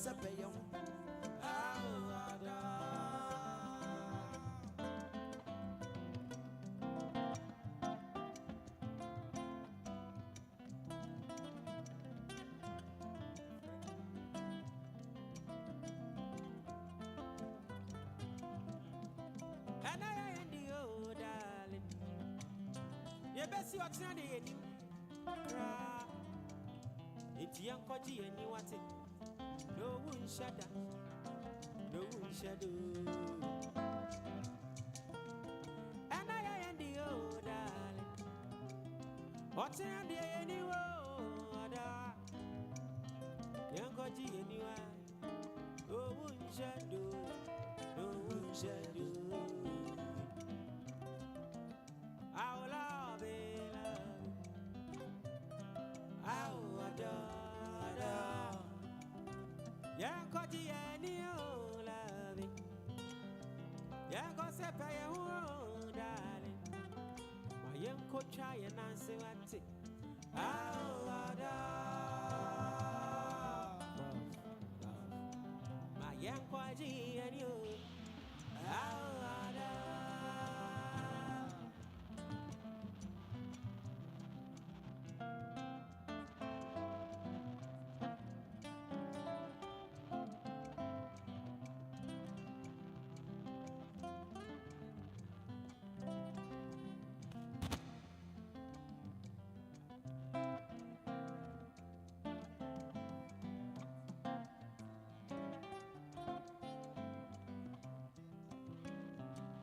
sepeyon. And I am the old darling. You best what's on the end. It's young Koji and you want it. No one shadow. No one shadow. And I am the old darling. What's on the end? Young Koji and you are. No one shadow. No one shadow. I'll love it, I'll adore. Young Cotty and you love it. Young Gossip, darling. My young coach try and answer what it. I'll adore. My young Cotty and you. I'll adore.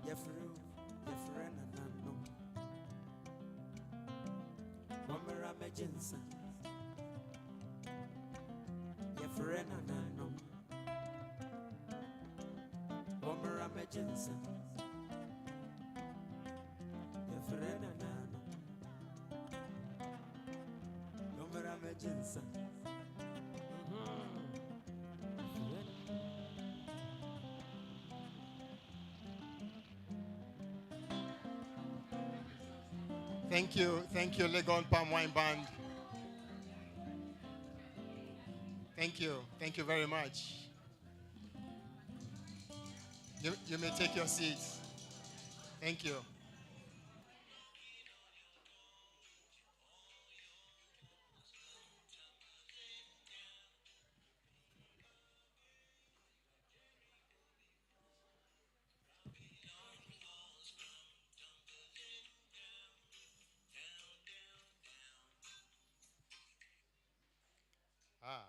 Your friend and unknown. Wamara Majinsa. Your friend and unknown. Wamara Majinsa. Your friend and unknown. Wamara Majinsa. Thank you, Legon Palm Wine Band. Thank you very much. You may take your seats. Thank you.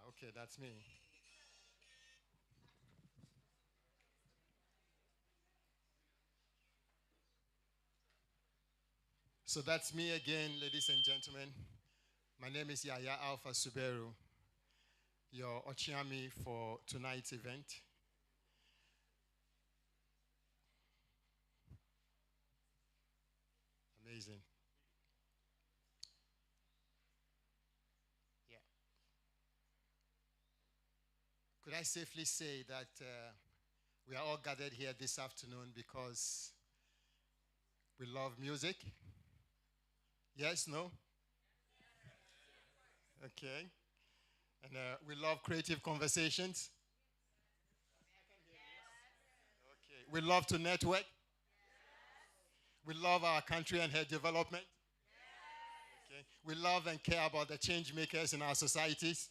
Okay, that's me. So that's me again, ladies and gentlemen. My name is Yaya Alpha Suberu, your Ochiami for tonight's event. Amazing. Yeah. Could I safely say that we are all gathered here this afternoon because we love music? Yes, no? Okay. And we love creative conversations? Okay. We love to network? We love our country and her development? Okay. We love and care about the change makers in our societies?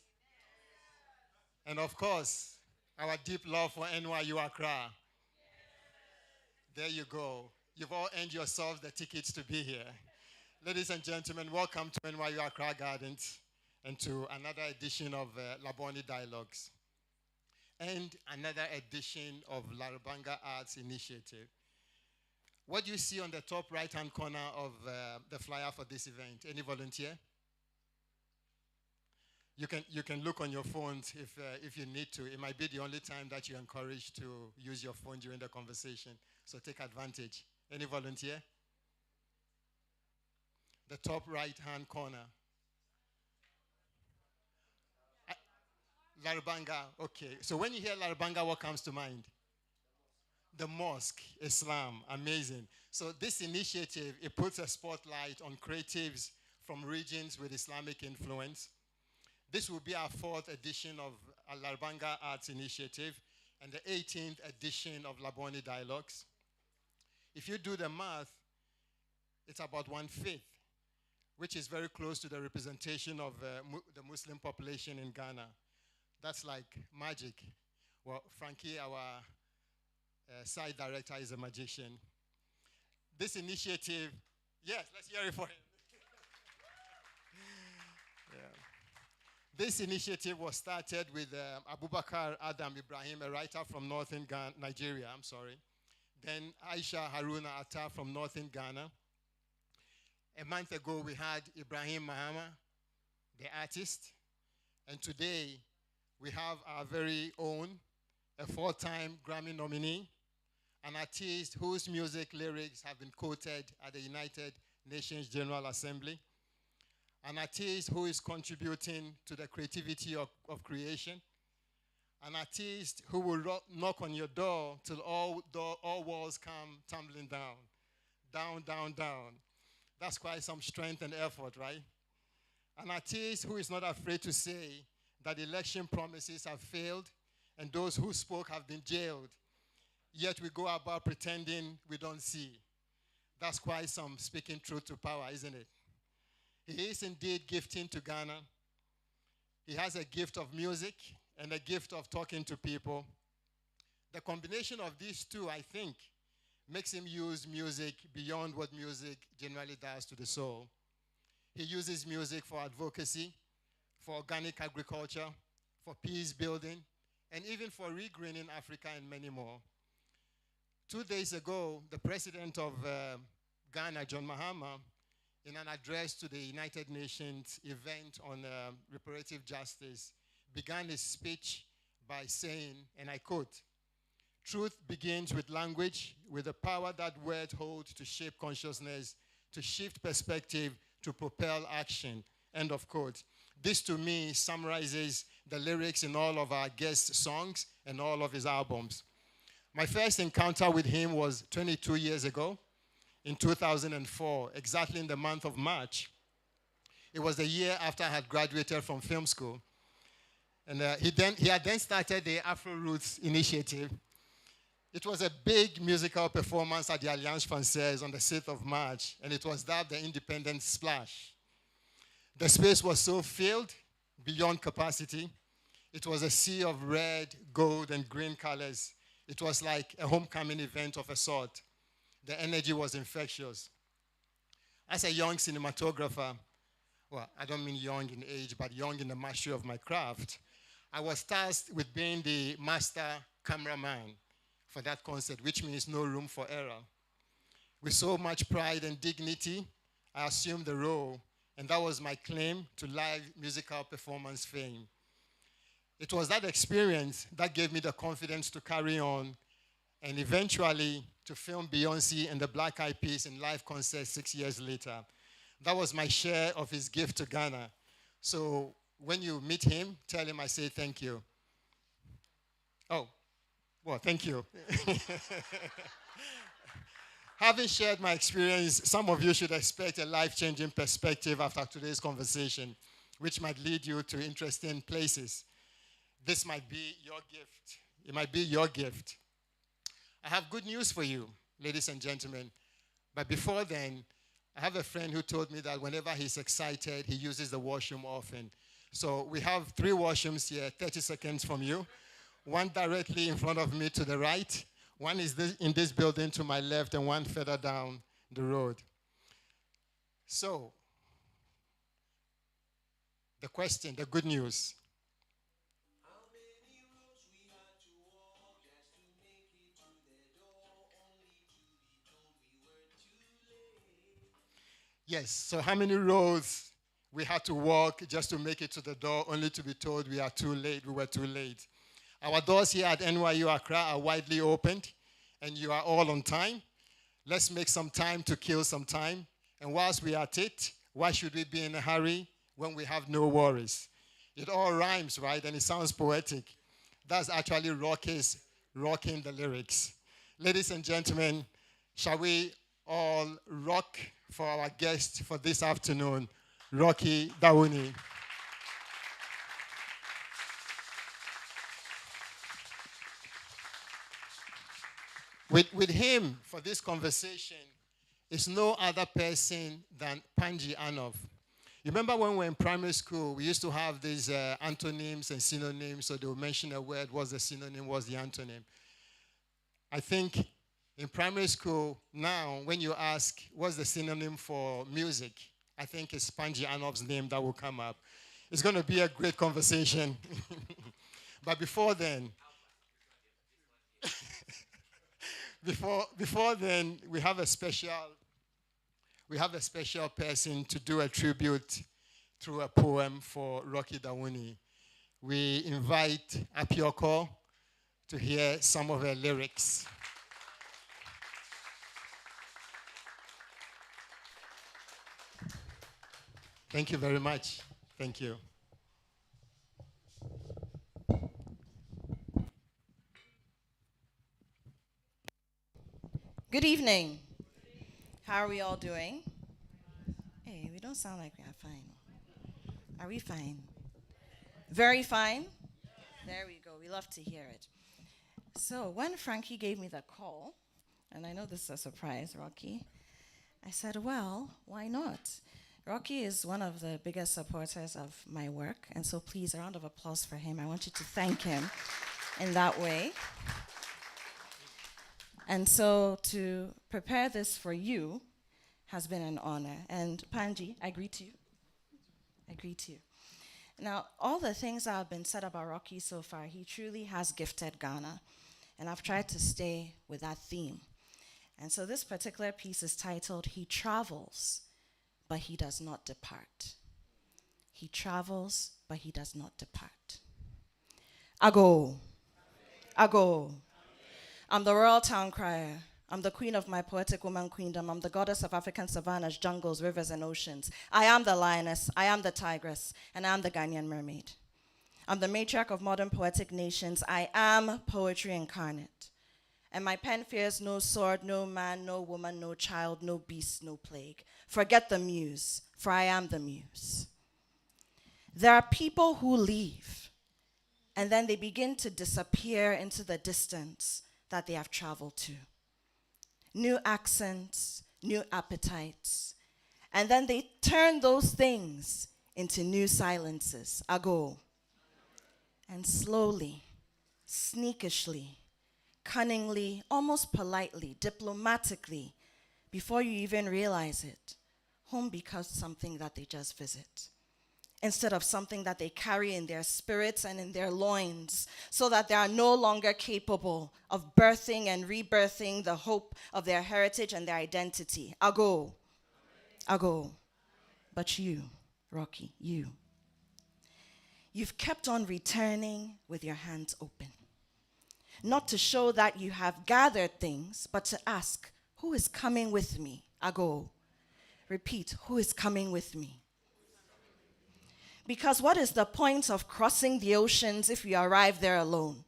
And of course, our deep love for NYU Accra. There you go. You've all earned yourselves the tickets to be here. Ladies and gentlemen, welcome to NYU Accra Gardens and to another edition of Labone Dialogues and another edition of Larabanga Arts Initiative. What do you see on the top right-hand corner of the flyer for this event? Any volunteer? You can look on your phones if you need to. It might be the only time that you're encouraged to use your phone during the conversation. So take advantage. Any volunteer? The top right-hand corner. Larabanga, okay. So when you hear Larabanga, what comes to mind? The mosque, Islam, amazing. So this initiative, it puts a spotlight on creatives from regions with Islamic influence. This will be our 4th edition of Alarbanga Arts Initiative, and the 18th edition of Labone Dialogues. If you do the math, it's about 1/5, which is very close to the representation of the Muslim population in Ghana. That's like magic. Well, Frankie, our side director, is a magician. This initiative, yes, let's hear it for him. Yeah. This initiative was started with Abubakar Adam Ibrahim, a writer from northern Nigeria, Then Aisha Haruna Atta from northern Ghana. A month ago, we had Ibrahim Mahama, the artist. And today, we have our very own, a 4-time Grammy nominee, an artist whose music lyrics have been quoted at the United Nations General Assembly, an artist who is contributing to the creativity of creation, an artist who will knock on your door till all walls come tumbling down. Down, down, down. That's quite some strength and effort, right? An artist who is not afraid to say that election promises have failed and those who spoke have been jailed. Yet we go about pretending we don't see. That's quite some speaking truth to power, isn't it? He is indeed gifting to Ghana. He has a gift of music and a gift of talking to people. The combination of these two, I think, makes him use music beyond what music generally does to the soul. He uses music for advocacy, for organic agriculture, for peace building, and even for regreening Africa and many more. 2 days ago, the president of Ghana, John Mahama, in an address to the United Nations event on reparative justice, began his speech by saying, and I quote, "Truth begins with language, with the power that words hold to shape consciousness, to shift perspective, to propel action," end of quote. This, to me, summarizes the lyrics in all of our guest songs and all of his albums. My first encounter with him was 22 years ago, in 2004, exactly in the month of March. It was the year after I had graduated from film school. And he had then started the Afro Roots Initiative. It was a big musical performance at the Alliance Française on the 6th of March, and it was dubbed the Independence Splash. The space was so filled beyond capacity. It was a sea of red, gold, and green colors. It was like a homecoming event of a sort. The energy was infectious. As a young cinematographer, well, I don't mean young in age, but young in the mastery of my craft, I was tasked with being the master cameraman for that concert, which means no room for error. With so much pride and dignity, I assumed the role, and that was my claim to live musical performance fame. It was that experience that gave me the confidence to carry on and eventually to film Beyoncé and the Black Eyed Peas in live concert 6 years later. That was my share of his gift to Ghana. So when you meet him, tell him I say thank you. Oh, well, thank you. Having shared my experience, some of you should expect a life-changing perspective after today's conversation, which might lead you to interesting places. This might be your gift. It might be your gift. I have good news for you, ladies and gentlemen. But before then, I have a friend who told me that whenever he's excited, he uses the washroom often. So we have 3 washrooms here, 30 seconds from you. One directly in front of me to the right. One is in this building to my left, and one further down the road. So, the question, the good news. Yes, so how many roads we had to walk just to make it to the door, only to be told we are too late, we were too late. Our doors here at NYU Accra are widely opened, and you are all on time. Let's make some time to kill some time. And whilst we are at it, why should we be in a hurry when we have no worries? It all rhymes, right? And it sounds poetic. That's actually rocking the lyrics. Ladies and gentlemen, shall we all rock for our guest for this afternoon, Rocky Dawuni. With him for this conversation is no other person than Panji Anov. You remember when we were in primary school, we used to have these antonyms and synonyms, so they would mention a word, what's the synonym, what's the antonym. I think in primary school, now, when you ask what's the synonym for music, I think it's Panji Anov's name that will come up. It's going to be a great conversation. But before then, before then, we have a special person to do a tribute through a poem for Rocky Dawuni. We invite Apioko to hear some of her lyrics. Thank you very much. Thank you. Good evening. How are we all doing? Hey, we don't sound like we are fine. Are we fine? Very fine? There we go. We love to hear it. So when Frankie gave me the call, and I know this is a surprise, Rocky, I said, well, why not? Rocky is one of the biggest supporters of my work, and so please, a round of applause for him. I want you to thank him in that way. And so to prepare this for you has been an honor. And Panji, I greet you. I greet you. Now, all the things that have been said about Rocky so far, he truly has gifted Ghana. And I've tried to stay with that theme. And so this particular piece is titled, He Travels, but He Does Not Depart. He travels, but He does not depart. Ago. Ago. I'm the royal town crier. I'm the queen of my poetic woman queendom. I'm the goddess of African savannas, jungles, rivers, and oceans. I am the lioness, I am the tigress, and I am the Ghanaian mermaid. I'm the matriarch of modern poetic nations. I am poetry incarnate. And my pen fears no sword, no man, no woman, no child, no beast, no plague. Forget the muse, for I am the muse. There are people who leave, and then they begin to disappear into the distance that they have traveled to. New accents, new appetites, and then they turn those things into new silences. Ago. And slowly, sneakishly, cunningly, almost politely, diplomatically, before you even realize it, home becomes something that they just visit, instead of something that they carry in their spirits and in their loins, so that they are no longer capable of birthing and rebirthing the hope of their heritage and their identity. Ago. Ago. But you, Rocky, you've kept on returning with your hands open. Not to show that you have gathered things, but to ask, who is coming with me? Ago. Repeat, who is coming with me? Because what is the point of crossing the oceans if you arrive there alone?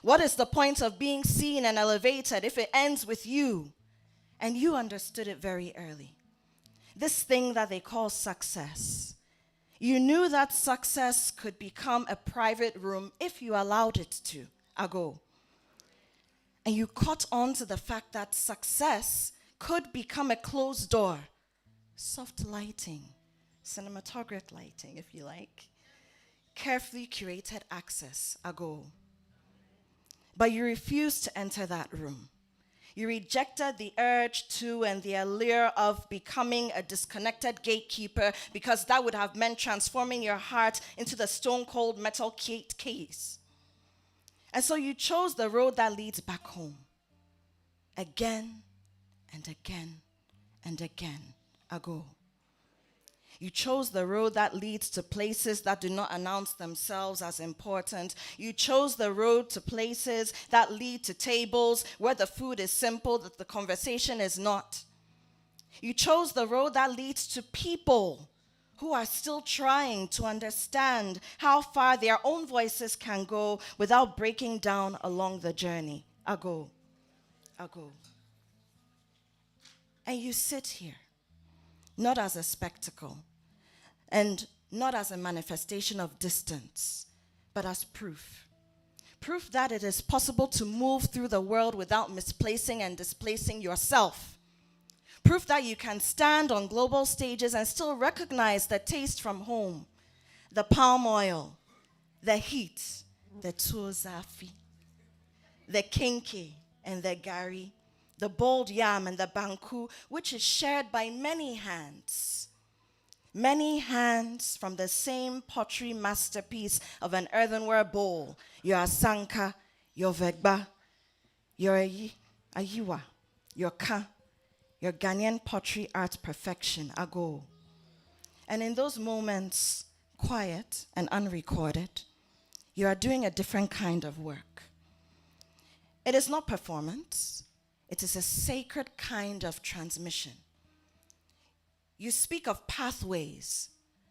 What is the point of being seen and elevated if it ends with you? And you understood it very early. This thing that they call success. You knew that success could become a private room if you allowed it to. Ago. And you caught on to the fact that success could become a closed door. Soft lighting. Cinematographic lighting, if you like. Carefully curated access. Ago. But you refused to enter that room. You rejected the urge to and the allure of becoming a disconnected gatekeeper, because that would have meant transforming your heart into the stone-cold metal case. And so you chose the road that leads back home. Again and again and again. Ago. You chose the road that leads to places that do not announce themselves as important. You chose the road to places that lead to tables where the food is simple, that the conversation is not. You chose the road that leads to people who are still trying to understand how far their own voices can go without breaking down along the journey. Ago. Ago. And you sit here, not as a spectacle, and not as a manifestation of distance, but as proof Proof that it is possible to move through the world without misplacing and displacing yourself. Proof that you can stand on global stages and still recognize the taste from home, the palm oil, the heat, the tuozafi, the kinky and the gari, the boiled yam and the banku, which is shared by many hands. Many hands from the same pottery masterpiece of an earthenware bowl, your asanka, your vegba, your ayiwa, your ka, your Ghanaian pottery art perfection, ago. And in those moments, quiet and unrecorded, you are doing a different kind of work. It is not performance, it is a sacred kind of transmission. You speak of pathways,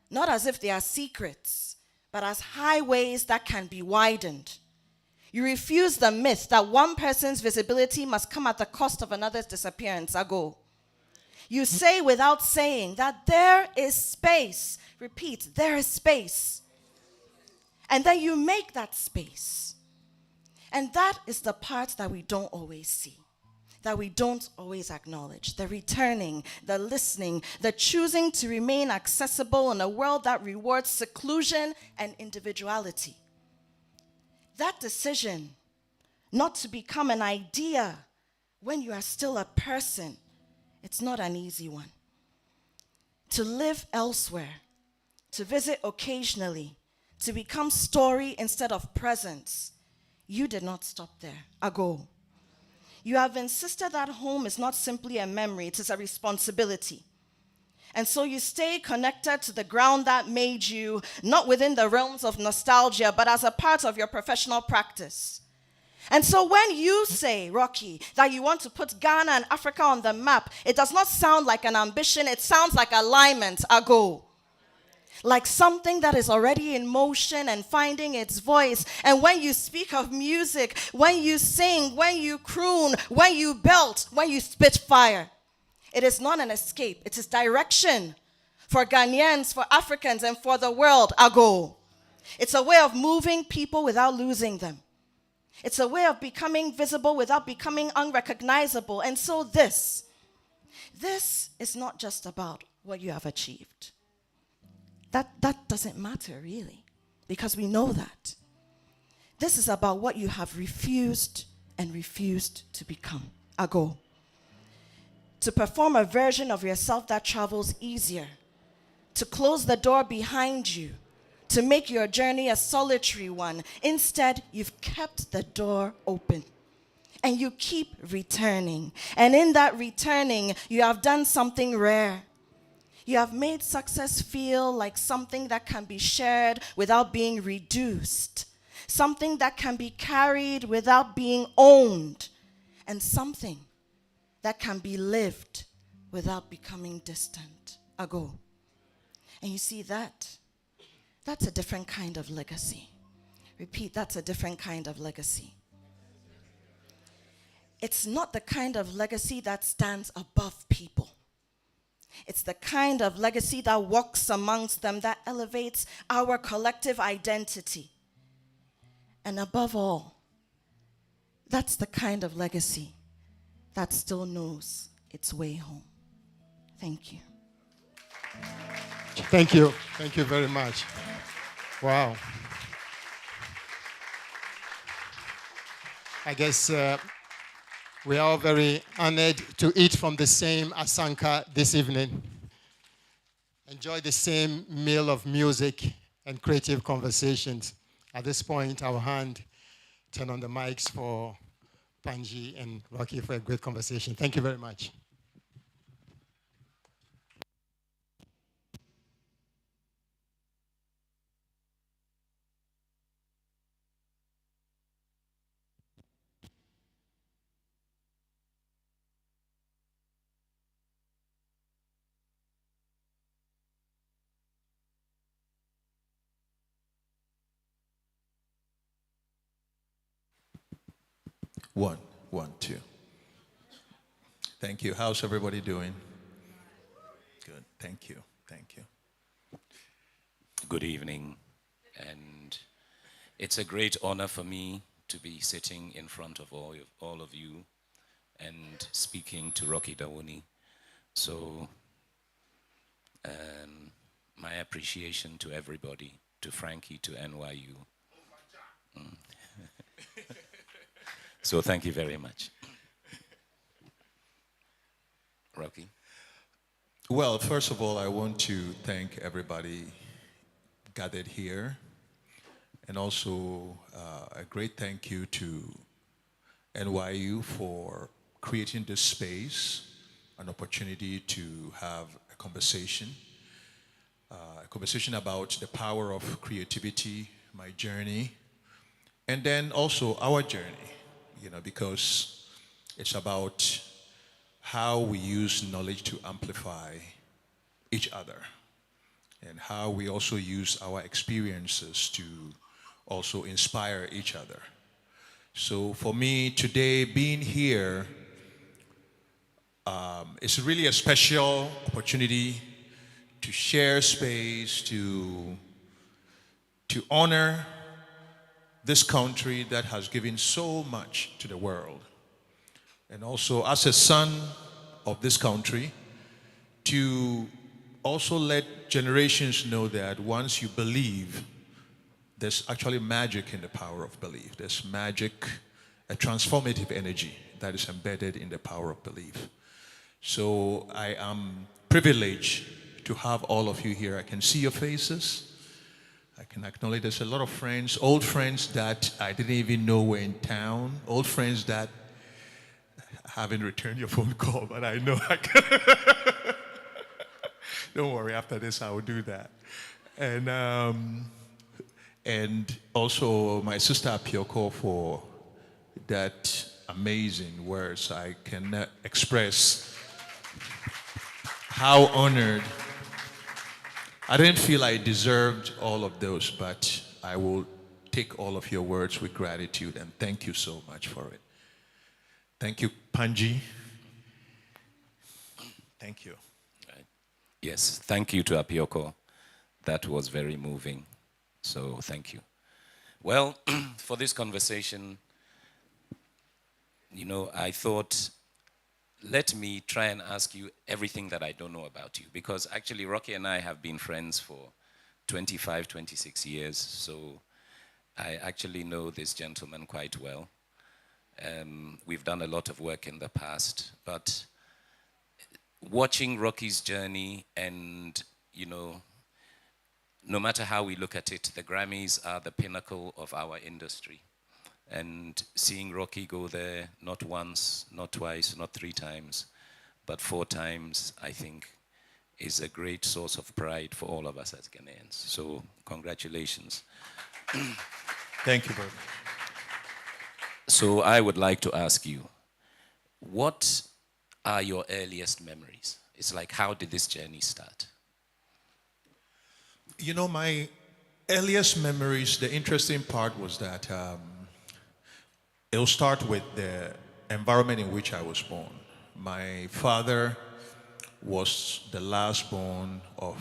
not as if they are secrets, but as highways that can be widened. You refuse the myth that one person's visibility must come at the cost of another's disappearance, ago. You say without saying that there is space. Repeat, there is space. And then you make that space. And that is the part that we don't always see, that we don't always acknowledge. The returning, the listening, the choosing to remain accessible in a world that rewards seclusion and individuality. That decision not to become an idea when you are still a person, it's not an easy one. To live elsewhere, to visit occasionally, to become story instead of presence. You did not stop there, ago. You have insisted that home is not simply a memory, it is a responsibility. And so you stay connected to the ground that made you, not within the realms of nostalgia, but as a part of your professional practice. And so when you say, Rocky, that you want to put Ghana and Africa on the map, it does not sound like an ambition, it sounds like alignment, ago. Like something that is already in motion and finding its voice. And when you speak of music, when you sing, when you croon, when you belt, when you spit fire, it is not an escape, it is direction for Ghanaians, for Africans, and for the world, ago. It's a way of moving people without losing them. It's a way of becoming visible without becoming unrecognizable. And so this is not just about what you have achieved. That doesn't matter really, because we know that. This is about what you have refused and refused to become, ago. To perform a version of yourself that travels easier, to close the door behind you, to make your journey a solitary one. Instead, you've kept the door open. And you keep returning. And in that returning, you have done something rare. You have made success feel like something that can be shared without being reduced. Something that can be carried without being owned. And something that can be lived without becoming distant, ago. And you see that's a different kind of legacy. Repeat, that's a different kind of legacy. It's not the kind of legacy that stands above people. It's the kind of legacy that walks amongst them, that elevates our collective identity. And above all, that's the kind of legacy that still knows its way home. Thank you. Thank you. Thank you very much. Wow. I guess we are all very honored to eat from the same asanka this evening. Enjoy the same meal of music and creative conversations. At this point, I will turn on the mics for Panji and Rocky for a great conversation. Thank you very much. One, two. Thank you. How's everybody doing? Good. Thank you. Good evening. And it's a great honor for me to be sitting in front of all of you and speaking to Rocky Dawuni. So my appreciation to everybody, to Frankie, to NYU. So thank you very much. Rocky? Well, first of all, I want to thank everybody gathered here, and also a great thank you to NYU for creating this space, an opportunity to have a conversation about the power of creativity, my journey, and then also our journey, because it's about how we use knowledge to amplify each other, and how we also use our experiences to also inspire each other. So for me today, being here, it's really a special opportunity to share space, to honor this country that has given so much to the world. And also as a son of this country, to also let generations know that once you believe, there's actually magic in the power of belief. There's magic, a transformative energy that is embedded in the power of belief. So I am privileged to have all of you here. I can see your faces. I can acknowledge there's a lot of friends, old friends that I didn't even know were in town, old friends that haven't returned your phone call, but I know I can. Don't worry, after this I will do that. And also my sister Apioko for that amazing words. I cannot express how honored. I didn't feel I deserved all of those, but I will take all of your words with gratitude, and thank you so much for it. Thank you, Panji. Thank you. Right. Yes, thank you to Apioko. That was very moving. So thank you. Well, for this conversation, I thought, let me try and ask you everything that I don't know about you. Because actually, Rocky and I have been friends for 25, 26 years. So I actually know this gentleman quite well. We've done a lot of work in the past. But watching Rocky's journey and, no matter how we look at it, the Grammys are the pinnacle of our industry. And seeing Rocky go there, not once, not twice, not 3 times, but 4 times, I think, is a great source of pride for all of us as Ghanaians. So, congratulations. Thank you, brother. So, I would like to ask you, what are your earliest memories? It's like, how did this journey start? My earliest memories, the interesting part was that it'll start with the environment in which I was born. My father was the last born of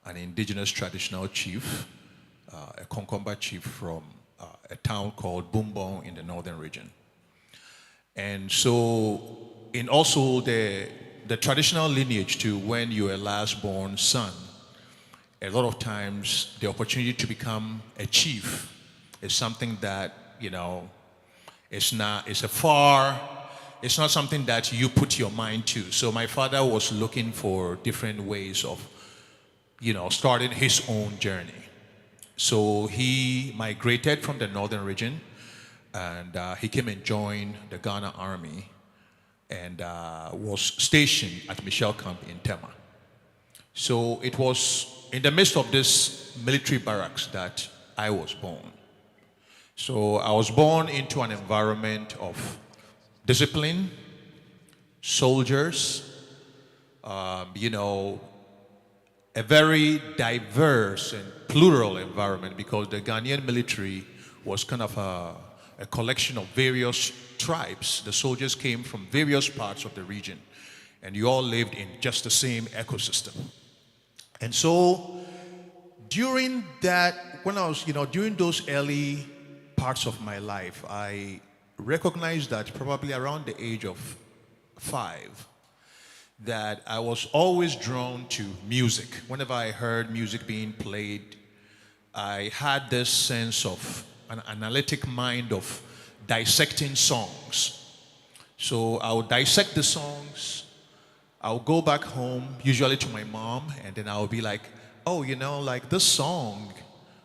an indigenous traditional chief, a Konkomba chief from a town called Bumbong in the northern region. And so, in also the traditional lineage to when you're a last born son, a lot of times the opportunity to become a chief is something that, it's not something that you put your mind to. So my father was looking for different ways of, starting his own journey. So he migrated from the northern region, and he came and joined the Ghana Army, and was stationed at Michel Camp in Tema. So it was in the midst of this military barracks that I was born. So I was born into an environment of discipline, soldiers, a very diverse and plural environment, because the Ghanaian military was kind of a collection of various tribes. The soldiers came from various parts of the region, and you all lived in just the same ecosystem. And so during that, when I was, during those early parts of my life, I recognized that probably around the age of 5, that I was always drawn to music. Whenever I heard music being played, I had this sense of an analytic mind of dissecting songs. So I'll dissect the songs, I'll go back home, usually to my mom, and then I'll be like, oh, you know, like this song,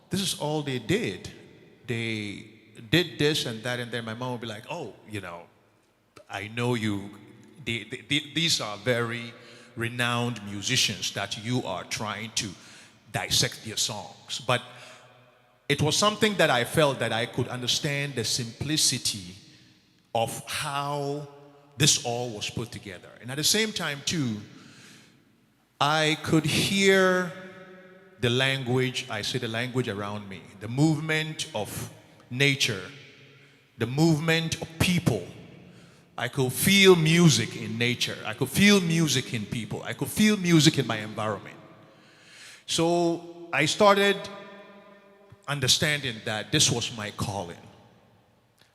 this is all they did. They did this and that, and then my mom will be like, oh, you know, I know you, these are very renowned musicians that you are trying to dissect their songs. But it was something that I felt that I could understand the simplicity of how this all was put together. And at the same time, too, I could hear the language, I say the language around me, the movement of nature, the movement of people. I could feel music in nature. I could feel music in people. I could feel music in my environment. So I started understanding that this was my calling.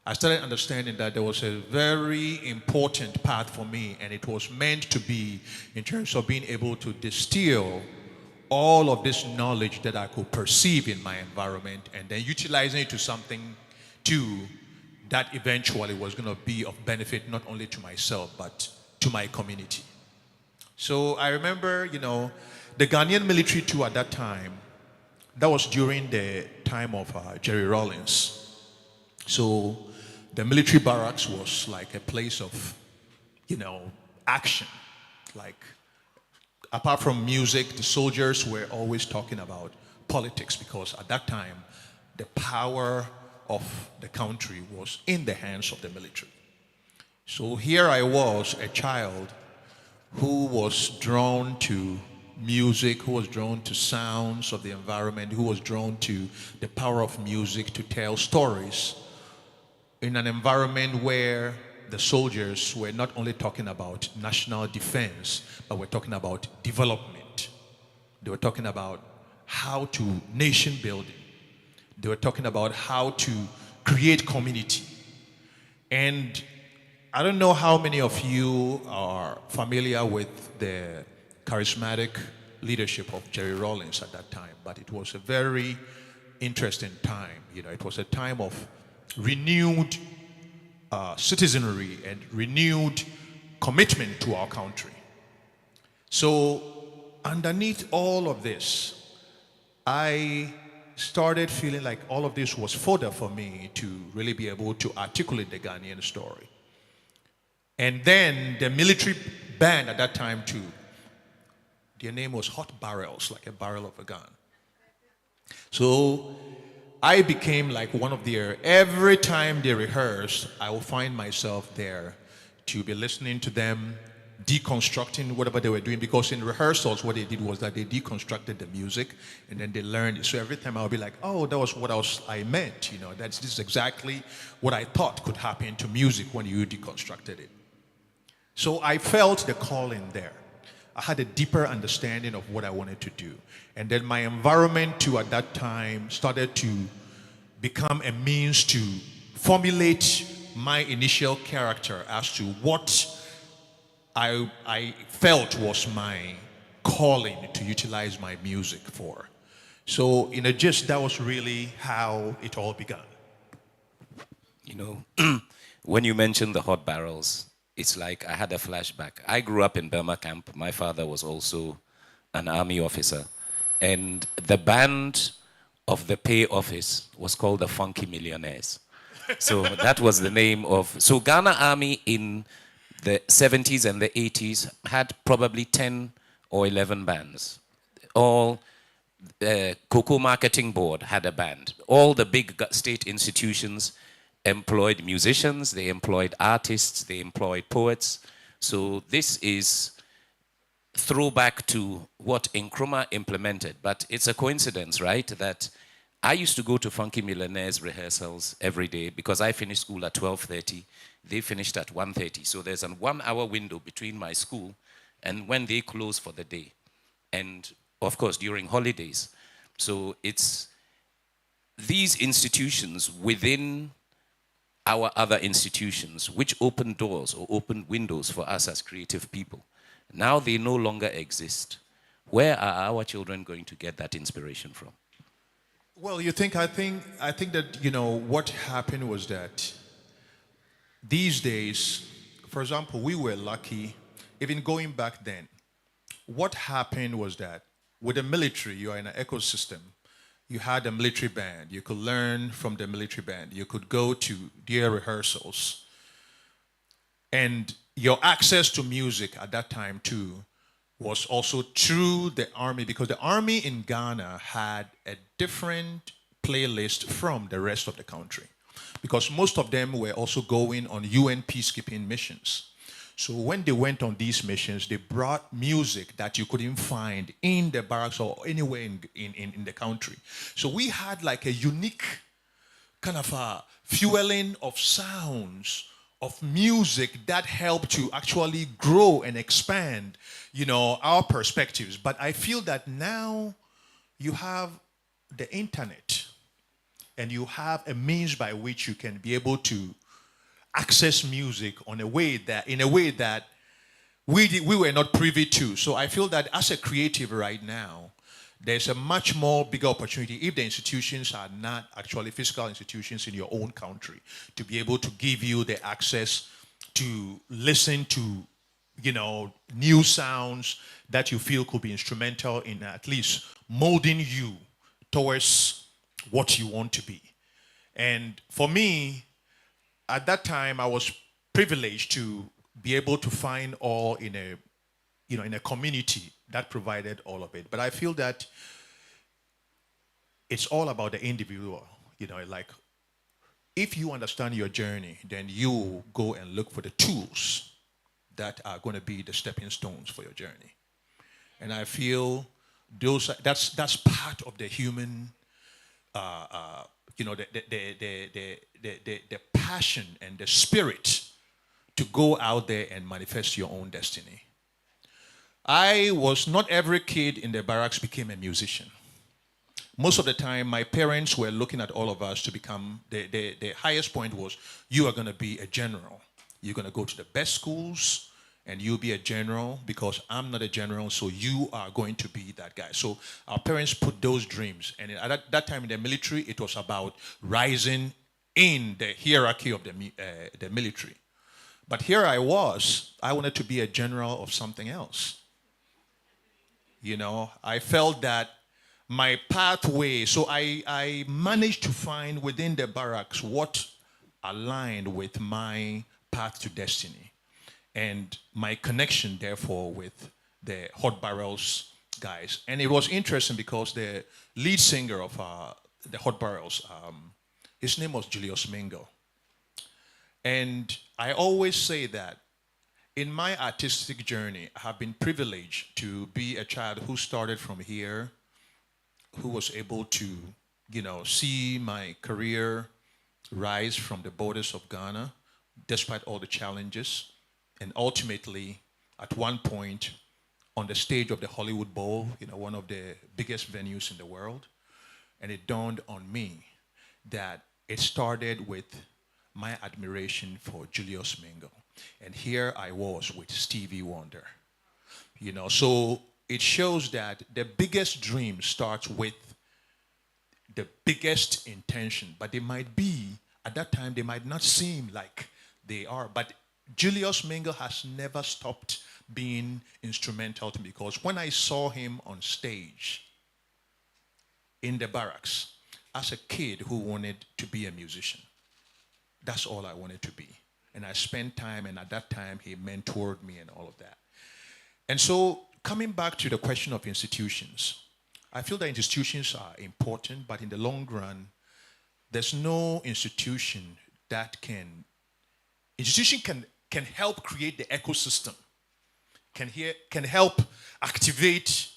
I started understanding that there was a very important path for me, and it was meant to be in terms of being able to distill all of this knowledge that I could perceive in my environment and then utilizing it to something too that eventually was going to be of benefit not only to myself but to my community. So I remember, you know, the Ghanaian military too at that time, that was during the time of Jerry Rawlings. So the military barracks was like a place of, you know, action. Like, apart from music, the soldiers were always talking about politics because at that time, the power of the country was in the hands of the military. So here I was, a child who was drawn to music, who was drawn to sounds of the environment, who was drawn to the power of music to tell stories in an environment where the soldiers were not only talking about national defense, but were talking about development. They were talking about how to nation building. They were talking about how to create community. And I don't know how many of you are familiar with the charismatic leadership of Jerry Rawlings at that time, but it was a very interesting time. You know, it was a time of renewed citizenry and renewed commitment to our country. So underneath all of this, I started feeling like all of this was fodder for me to really be able to articulate the Ghanaian story. And then the military band at that time too, their name was Hot Barrels, like a barrel of a gun. So I became like one of their, every time they rehearsed, I will find myself there to be listening to them, deconstructing whatever they were doing, because in rehearsals what they did was that they deconstructed the music and then they learned it. So every time I would be like, oh, that was what I meant, you know, this is exactly what I thought could happen to music when you deconstructed it. So I felt the calling there. I had a deeper understanding of what I wanted to do. And then my environment too at that time started to become a means to formulate my initial character as to what I felt was my calling to utilize my music for. So in a gist, that was really how it all began. You know, when you mentioned the Hot Barrels, it's like I had a flashback. I grew up in Burma camp. My father was also an army officer. And the band of the pay office was called the Funky Millionaires. So that was the name of... So Ghana Army in the 70s and the 80s had probably 10 or 11 bands. All the Cocoa Marketing Board had a band. All the big state institutions employed musicians, they employed artists, they employed poets. So this is throwback to what Nkrumah implemented. But it's a coincidence, right, that I used to go to Funky Millionaires rehearsals every day because I finished school at 12:30. They finished at 1:30. So there's a 1 hour window between my school and when they close for the day. And of course, during holidays. So it's these institutions within our other institutions, which open doors or open windows for us as creative people, now they no longer exist. Where are our children going to get that inspiration from? Well, I think that, what happened was that these days, for example, we were lucky, even going back then. What happened was that with the military, you are in an ecosystem. You had a military band. You could learn from the military band. You could go to their rehearsals. And your access to music at that time, too, was also through the army, because the army in Ghana had a different playlist from the rest of the country, because most of them were also going on UN peacekeeping missions. So when they went on these missions, they brought music that you couldn't find in the barracks or anywhere in the country. So we had like a unique kind of a fueling of sounds, of music that helped to actually grow and expand, our perspectives. But I feel that now you have the internet and you have a means by which you can be able to access music in a way that we were not privy to. So I feel that as a creative right now, there's a much more bigger opportunity, if the institutions are not actually physical institutions in your own country, to be able to give you the access to listen to, new sounds that you feel could be instrumental in at least molding you towards what you want to be. And for me, at that time, I was privileged to be able to find all in a community that provided all of it. But I feel that it's all about the individual. Like, if you understand your journey, then you go and look for the tools that are going to be the stepping stones for your journey. And I feel that's part of the human, the passion and the spirit to go out there and manifest your own destiny. Not every kid in the barracks became a musician. Most of the time, my parents were looking at all of us to become, the highest point was, you are going to be a general. You're going to go to the best schools and you'll be a general, because I'm not a general, so you are going to be that guy. So our parents put those dreams. And at that time in the military, it was about rising in the hierarchy of the military. But here I wanted to be a general of something else. I felt that my pathway, so I managed to find within the barracks what aligned with my path to destiny and my connection, therefore, with the Hot Barrels guys. And it was interesting because the lead singer of the Hot Barrels, his name was Julius Mingle. And I always say that in my artistic journey, I have been privileged to be a child who started from here, who was able to, see my career rise from the borders of Ghana, despite all the challenges. And ultimately, at one point, on the stage of the Hollywood Bowl, one of the biggest venues in the world. And it dawned on me that it started with my admiration for Julius Mingle. And here I was with Stevie Wonder. So it shows that the biggest dream starts with the biggest intention. But they might be, at that time, they might not seem like they are. But Julius Mingle has never stopped being instrumental to me, because when I saw him on stage in the barracks as a kid who wanted to be a musician, that's all I wanted to be. And I spent time, and at that time, he mentored me and all of that. And so, coming back to the question of institutions, I feel that institutions are important, but in the long run, there's no institution that can help create the ecosystem, can help activate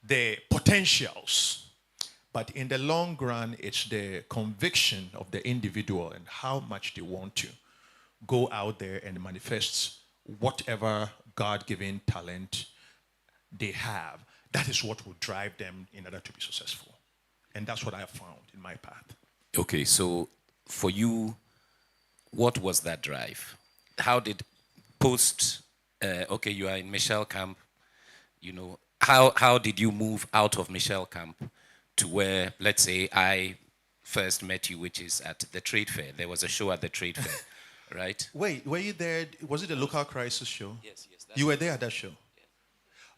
the potentials. But in the long run, it's the conviction of the individual and how much they want to go out there and manifest whatever God-given talent they have. That is what will drive them in order to be successful. And that's what I have found in my path. Okay, so for you, what was that drive? How did okay, you are in Michelle camp, you know, how did you move out of Michelle camp to where, let's say, I first met you, which is at the trade fair? There was a show at the trade fair, right? Wait, were you there? Was it the local crisis show? Yes. You were there at that show? Yes.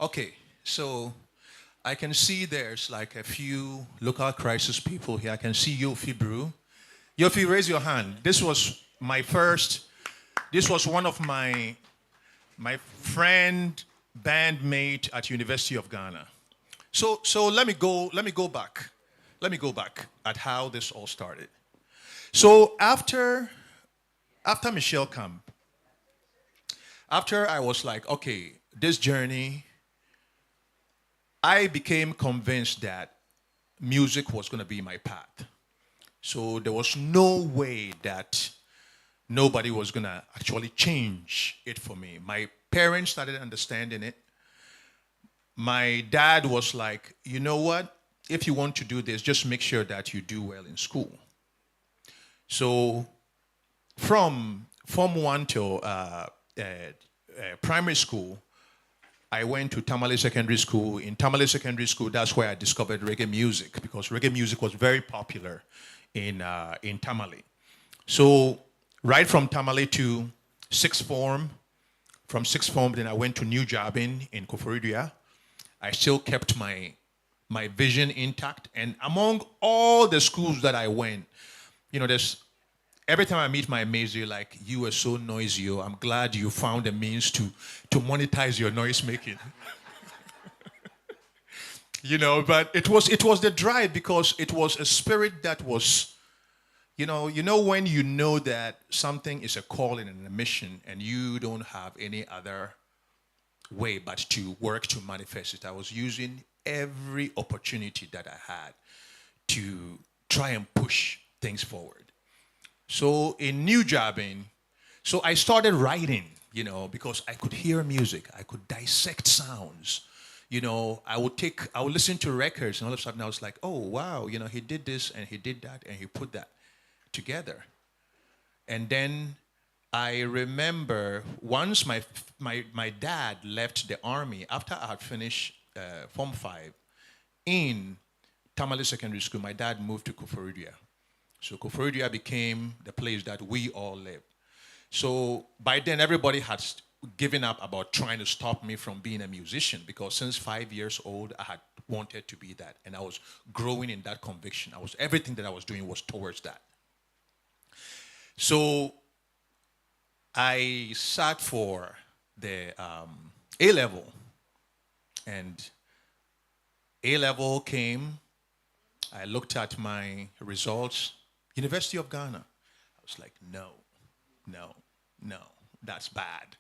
Okay, so I can see there's like a few local crisis people here. I can see Yofi Brew. Yofi, raise your hand. This was one of my friend, bandmate at University of Ghana. So let me go back at how this all started. So after Michelle camp, after I was like, okay, this journey, I became convinced that music was going to be my path. So there was no way that nobody was going to actually change it for me. My parents started understanding it. My dad was like, you know what? If you want to do this, just make sure that you do well in school. So from Form 1 till primary school, I went to Tamale Secondary School. In Tamale Secondary School, that's where I discovered reggae music, because reggae music was very popular in Tamale. So right from Tamale to sixth form, from sixth form, then I went to New Jabin in Koforidua. I still kept my vision intact. And among all the schools that I went, you know, every time I meet my mates, they're like, you were so noisy. I'm glad you found a means to monetize your noise making. You know, but it was the drive, because it was a spirit that was, you know when you know that something is a calling and a mission and you don't have any other way but to work to manifest it. I was using every opportunity that I had to try and push things forward. So in New Jabin, so I started writing, you know, because I could hear music, I could dissect sounds. You know, I would listen to records, and all of a sudden I was like, oh wow, you know, he did this and he did that and he put that together. And then I remember once my dad left the army after I had finished Form 5 in Tamale Secondary School. My dad moved to Koforidua. So Koforidua became the place that we all lived. So by then, everybody had given up about trying to stop me from being a musician, because since 5 years old, I had wanted to be that. And I was growing in that conviction. Everything that I was doing was towards that. So I sat for the A-level. And A-level came. I looked at my results. University of Ghana. I was like, no, that's bad.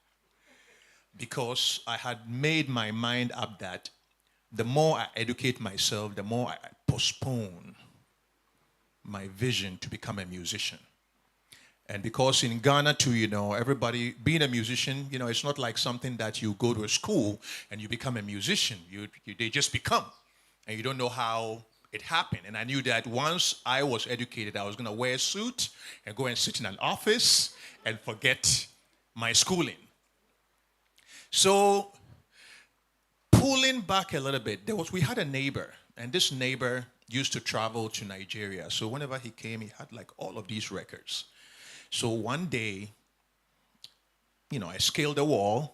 Because I had made my mind up that the more I educate myself, the more I postpone my vision to become a musician. And because in Ghana too, you know, everybody being a musician, you know, it's not like something that you go to a school and you become a musician. They just become, and you don't know how it happened. And I knew that once I was educated, I was going to wear a suit and go and sit in an office and forget my schooling. So pulling back a little bit, we had a neighbor, and this neighbor used to travel to Nigeria. So whenever he came, he had like all of these records. So one day, you know, I scaled the wall.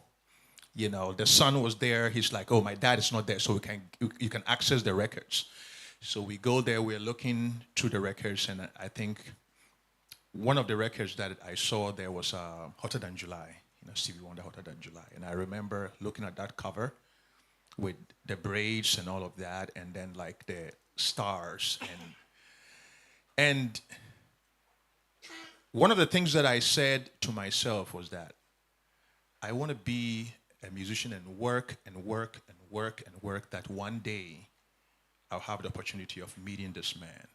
You know, the son was there. He's like, oh, my dad is not there, so you can access the records. So we go there, we're looking through the records, and I think one of the records that I saw there was Hotter Than July, you know, Stevie Wonder, Hotter Than July. And I remember looking at that cover with the braids and all of that, and then like the stars. And one of the things that I said to myself was that I want to be a musician and work and work and work and work, that one day I'll have the opportunity of meeting this man.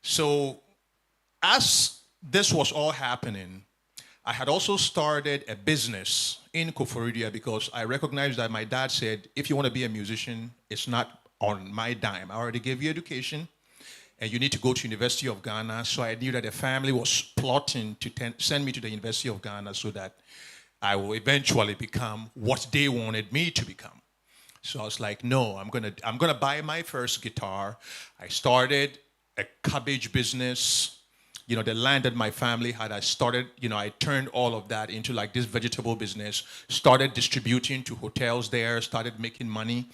So as this was all happening, I had also started a business in Koforidua, because I recognized that my dad said, if you want to be a musician, it's not on my dime. I already gave you education, and you need to go to University of Ghana. So I knew that the family was plotting to send me to the University of Ghana so that I will eventually become what they wanted me to become. So I was like, no, I'm gonna buy my first guitar. I started a cabbage business. You know, the land that my family had, I turned all of that into like this vegetable business, started distributing to hotels there, started making money,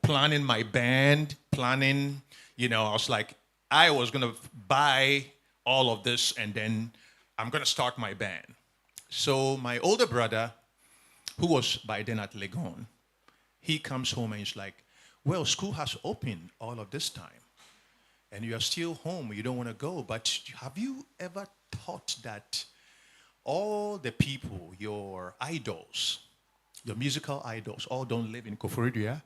planning my band, I was like, I was gonna buy all of this and then I'm gonna start my band. So my older brother, who was by then at Legon, he comes home and he's like, well, school has opened all of this time and you are still home, you don't want to go, but have you ever thought that all the people, your idols, your musical idols, all don't live in Koforidua?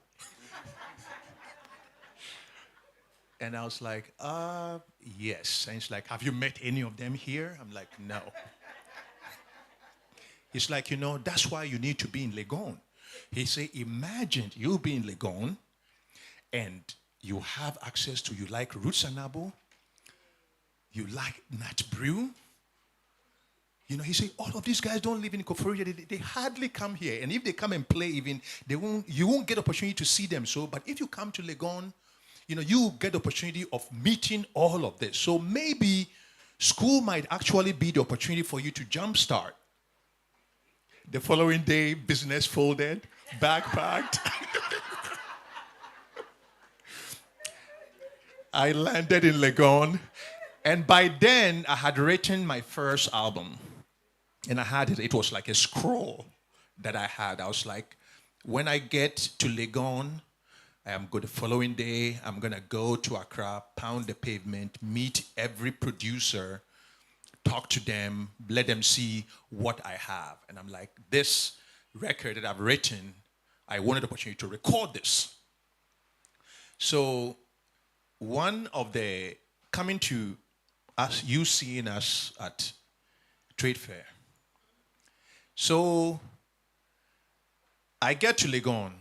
And I was like, yes. And he's like, have you met any of them here? I'm like, no. He's like, that's why you need to be in Legon. He said, imagine you be in Legon and you have access to, you like Roots and Abo, you like Nat Brew. He said, all of these guys don't live in Koforidua. They hardly come here. And if they come and play even, you won't get opportunity to see them. So, but if you come to Legon, you get the opportunity of meeting all of this. So maybe school might actually be the opportunity for you to jumpstart. The following day, business folded, bag packed. I landed in Legon. And by then, I had written my first album. And I had it. It was like a scroll that I had. I was like, when I get to Legon, the following day, I'm going to go to Accra, pound the pavement, meet every producer, talk to them, let them see what I have. And I'm like, this record that I've written, I wanted the opportunity to record this. So one of the, coming to us, you seeing us at Trade Fair. So I get to Legon,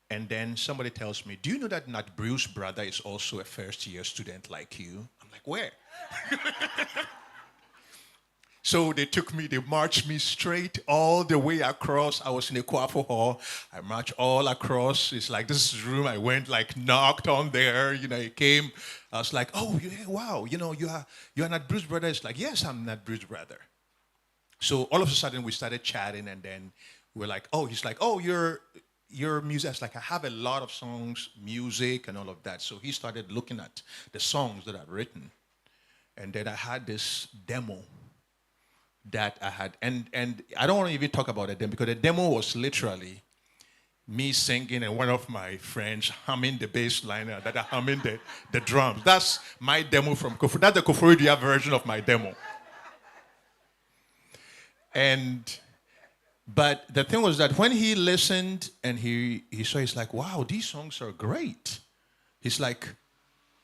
and then somebody tells me, do you know that Nat Brew's brother is also a first-year student like you? I'm like, where? So they marched me straight all the way across. I was in a Kwafo hall. I marched all across. It's like, this is the room. I went, knocked on there. He came. I was like, oh, yeah, wow. You're Nat Brew's brother. It's like, yes, I'm Nat Brew's brother. So all of a sudden, we started chatting, and then we're like, oh, he's like, oh, your music. I was like, I have a lot of songs, music, and all of that. So he started looking at the songs that I've written. And then I had this demo that I had. And I don't want to even talk about the demo, because the demo was literally me singing and one of my friends humming the bass line that are humming the drums. That's my demo from Koforidua. That's the Koforidua version of my demo. But the thing was that when he listened and he saw, he's like, wow, these songs are great. He's like,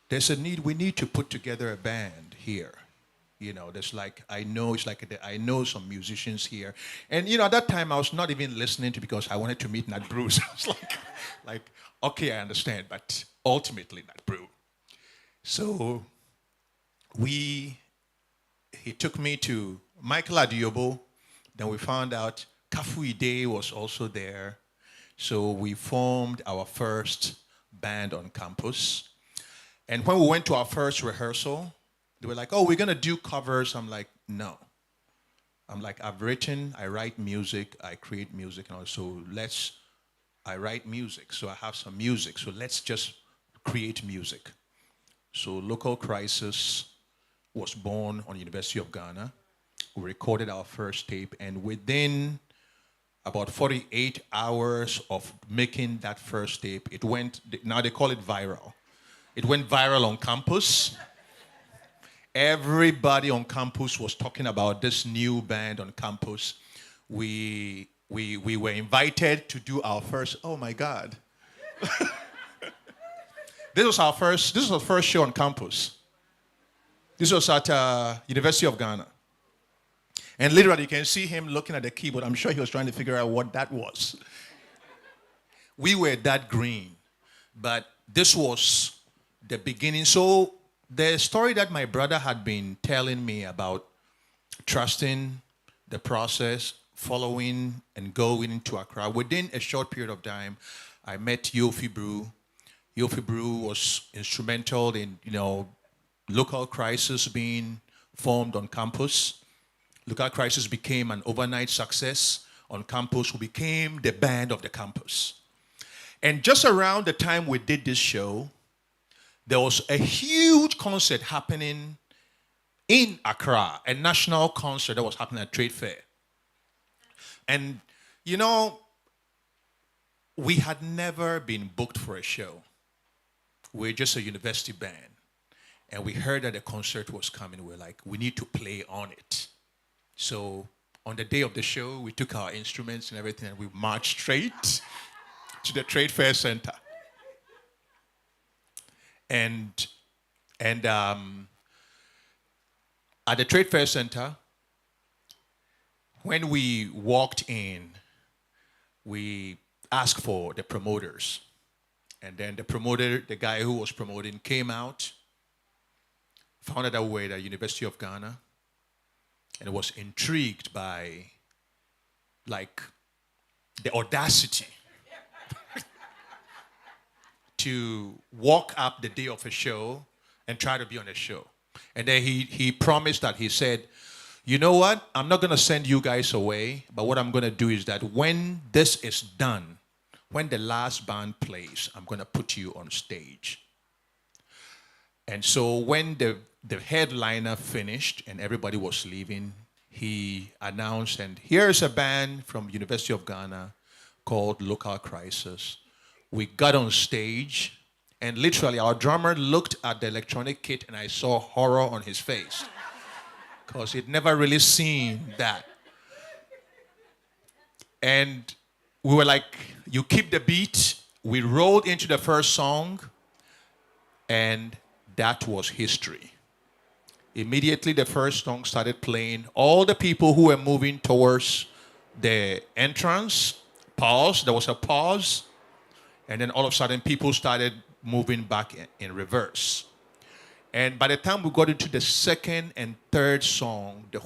there's a need, we need to put together a band here. There's I know some musicians here. And, at that time, I was not even listening to, because I wanted to meet Nat Brew. So I was like, okay, I understand, but ultimately Nat Brew. So he took me to Michael Adiobo. Then we found out Kafu Ide was also there. So we formed our first band on campus. And when we went to our first rehearsal, they were like, oh, we're going to do covers. I'm like, no. I'm like, I've written, I write music, I create music. And also, I write music, so I have some music. So let's just create music. So Local Crisis was born on the University of Ghana. We recorded our first tape, and within about 48 hours of making that first tape, it went, now they call it viral. It went viral on campus. Everybody on campus was talking about this new band on campus. We were invited to do our first, oh my God. This was our first show on campus. This was at University of Ghana. And literally, you can see him looking at the keyboard. I'm sure he was trying to figure out what that was. We were that green. But this was the beginning. So the story that my brother had been telling me about trusting the process, following and going into Accra, within a short period of time, I met Yofi Brew. Yofi Brew was instrumental in, local crisis being formed on campus. Local crisis became an overnight success on campus. We became the band of the campus. And just around the time we did this show, there was a huge concert happening in Accra, a national concert that was happening at Trade Fair. And, we had never been booked for a show. We're just a university band. And we heard that a concert was coming. We're like, we need to play on it. So on the day of the show, we took our instruments and everything, and we marched straight to the Trade Fair Center. And at the Trade Fair Center, when we walked in, we asked for the promoters. And then the promoter, the guy who was promoting, came out, found out that we were at the University of Ghana, and was intrigued by, the audacity to walk up the day of a show and try to be on a show. And then he promised that, he said, you know what? I'm not going to send you guys away, but what I'm going to do is that when this is done, when the last band plays, I'm going to put you on stage. And so when the headliner finished and everybody was leaving, he announced, and here's a band from University of Ghana called Local Crisis. We got on stage, and literally our drummer looked at the electronic kit, and I saw horror on his face because he'd never really seen that. And we were like, you keep the beat. We rolled into the first song, and that was history. Immediately, the first song started playing. All the people who were moving towards the entrance paused. There was a pause. And then all of a sudden, people started moving back in reverse. And by the time we got into the second and third song, the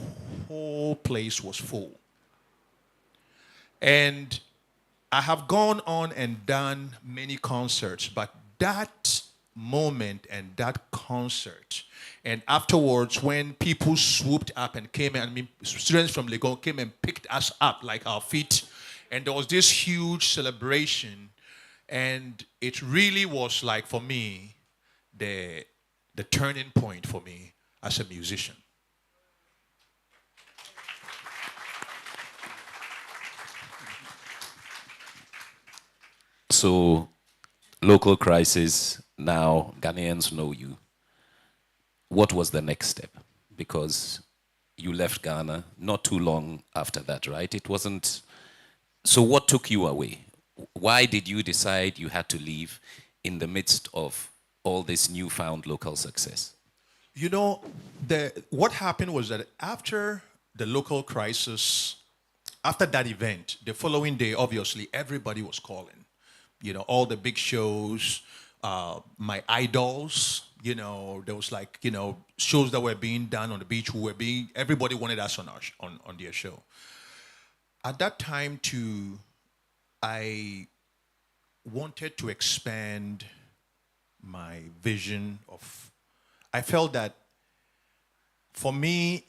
whole place was full. And I have gone on and done many concerts, but that moment and that concert, and afterwards when people swooped up and came in, students from Legon came and picked us up like our feet, and there was this huge celebration, and it really was like, for me, the turning point for me as a musician. So, local crisis, now Ghanaians know you. What was the next step? Because you left Ghana not too long after that, right? It wasn't... So what took you away? Why did you decide you had to leave in the midst of all this newfound local success? What happened was that after the local crisis, after that event, the following day, obviously, everybody was calling. All the big shows, my idols, there was shows that were being done on the beach, everybody wanted us on their show. At that time too, I wanted to expand my vision I felt that for me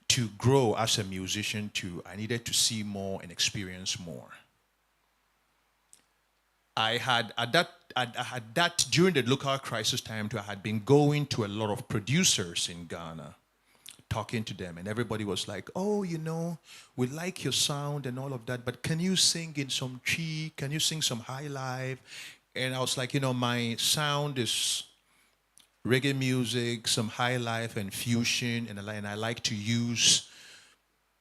to grow as a musician too, I needed to see more and experience more. I had during the local crisis time too, I had been going to a lot of producers in Ghana, talking to them, and everybody was like, oh, we like your sound and all of that, but can you sing in some chi? Can you sing some high life? And I was like, my sound is reggae music, some high life and fusion, and I like to use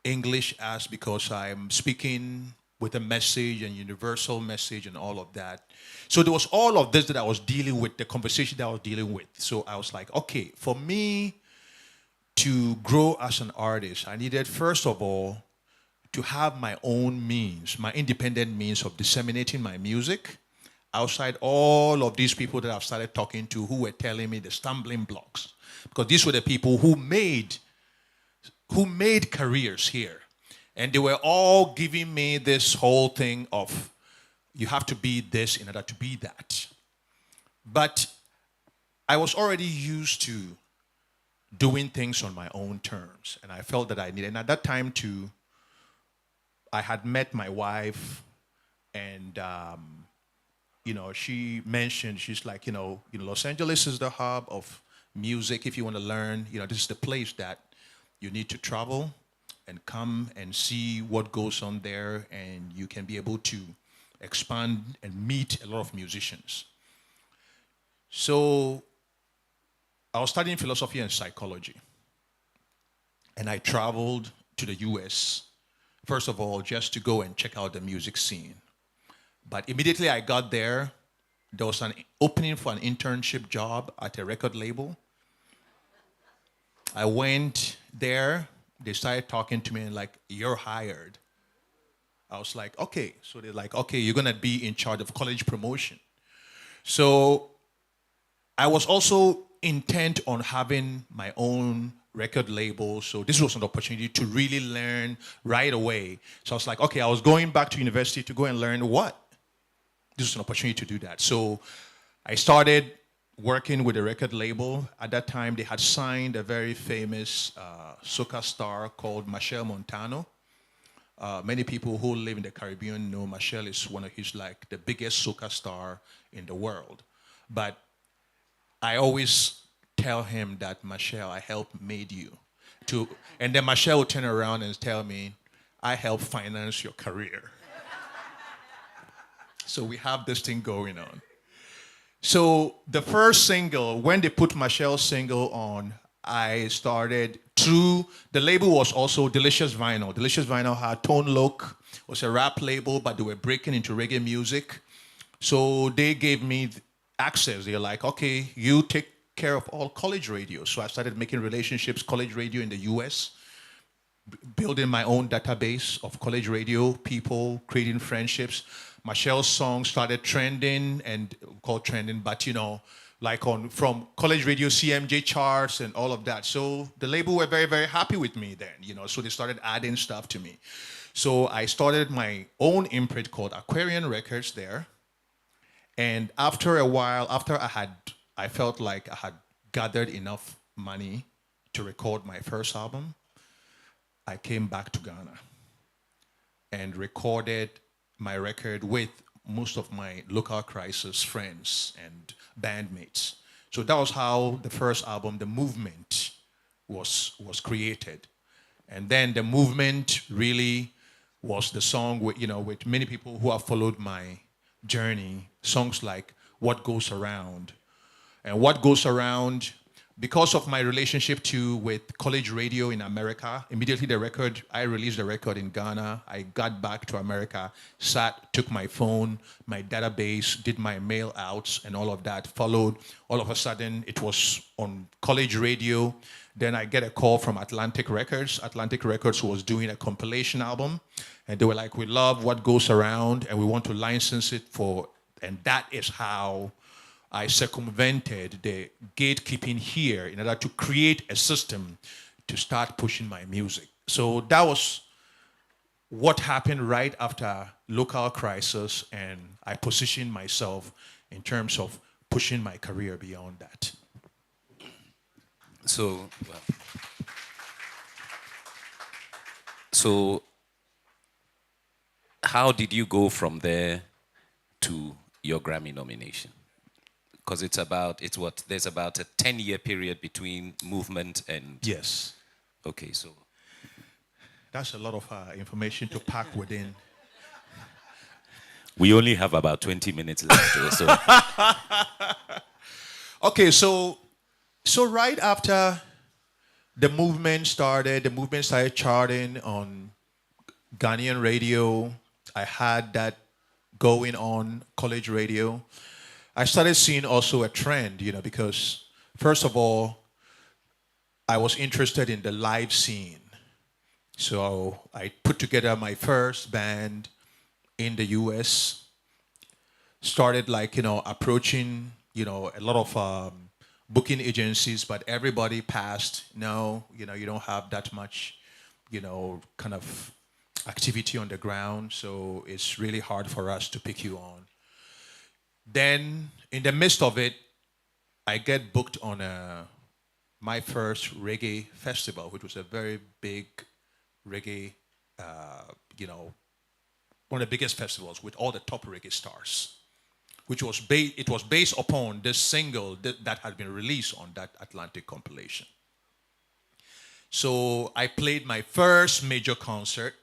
English because I'm speaking with a message and universal message and all of that. So there was all of this that I was dealing with, the conversation that I was dealing with. So I was like, okay, for me to grow as an artist, I needed, first of all, to have my own means, my independent means of disseminating my music. outside all of these people that I've started talking to who were telling me the stumbling blocks. Because these were the people who made careers here. And they were all giving me this whole thing of, you have to be this in order to be that. But I was already used to doing things on my own terms. And I felt that I needed, and at that time too, I had met my wife, and she mentioned, she's like, Los Angeles is the hub of music. If you want to learn, this is the place that you need to travel and come and see what goes on there, and you can be able to expand and meet a lot of musicians. So I was studying philosophy and psychology, and I traveled to the US, first of all, just to go and check out the music scene. But immediately I got there was an opening for an internship job at a record label. I went there, they started talking to me and like, you're hired. I was like, okay. So they're like, okay, you're gonna be in charge of college promotion. So I was also intent on having my own record label. So this was an opportunity to really learn right away. So I was like, okay, I was going back to university to go and learn what? This was an opportunity to do that. So I started working with a record label. At that time, they had signed a very famous soca star called Machel Montano. Many people who live in the Caribbean know Machel is he's like the biggest soca star in the world. But I always tell him that, Machel, I helped made you. And then Machel will turn around and tell me, I helped finance your career. So we have this thing going on. So the first single, when they put Machel's single on, I started through, the label was also Delicious Vinyl. Delicious Vinyl had Tone Loc, was a rap label, but they were breaking into reggae music. So they gave me access. They're like, okay, you take care of all college radio. So I started making relationships, college radio in the US, building my own database of college radio people, creating friendships. Machel's song started trending, and called trending, but like from college radio CMJ charts and all of that. So the label were very, very happy with me then, so they started adding stuff to me. So I started my own imprint called Aquarian Records there. And after a while, after I felt like I had gathered enough money to record my first album, I came back to Ghana and recorded my record with most of my local crisis friends and bandmates. So that was how the first album, The Movement, was created. And then The Movement really was the song with many people who have followed my journey, songs like What Goes Around. And What Goes Around, because of my relationship with college radio in America, immediately I released the record in Ghana. I got back to America, took my phone, my database, did my mail outs and all of that, followed. All of a sudden, it was on college radio. Then I get a call from Atlantic Records. Atlantic Records was doing a compilation album. And they were like, we love What Goes Around and we want to license it and that is how I circumvented the gatekeeping here in order to create a system to start pushing my music. So that was what happened right after local crisis, and I positioned myself in terms of pushing my career beyond that. So how did you go from there to your Grammy nomination? Because there's about a 10-year period between Movement and... Yes. Okay, so... That's a lot of information to pack within. We only have about 20 minutes left. So. Okay, so right after the movement started charting on Ghanaian radio. I had that going on college radio. I started seeing also a trend, because first of all, I was interested in the live scene. So I put together my first band in the US. started like, approaching, a lot of booking agencies, but everybody passed. No, you don't have that much, kind of activity on the ground, so it's really hard for us to pick you on. Then, in the midst of it, I get booked on my first reggae festival, which was a very big reggae, one of the biggest festivals with all the top reggae stars, which was it was based upon this single that had been released on that Atlantic compilation. So I played my first major concert,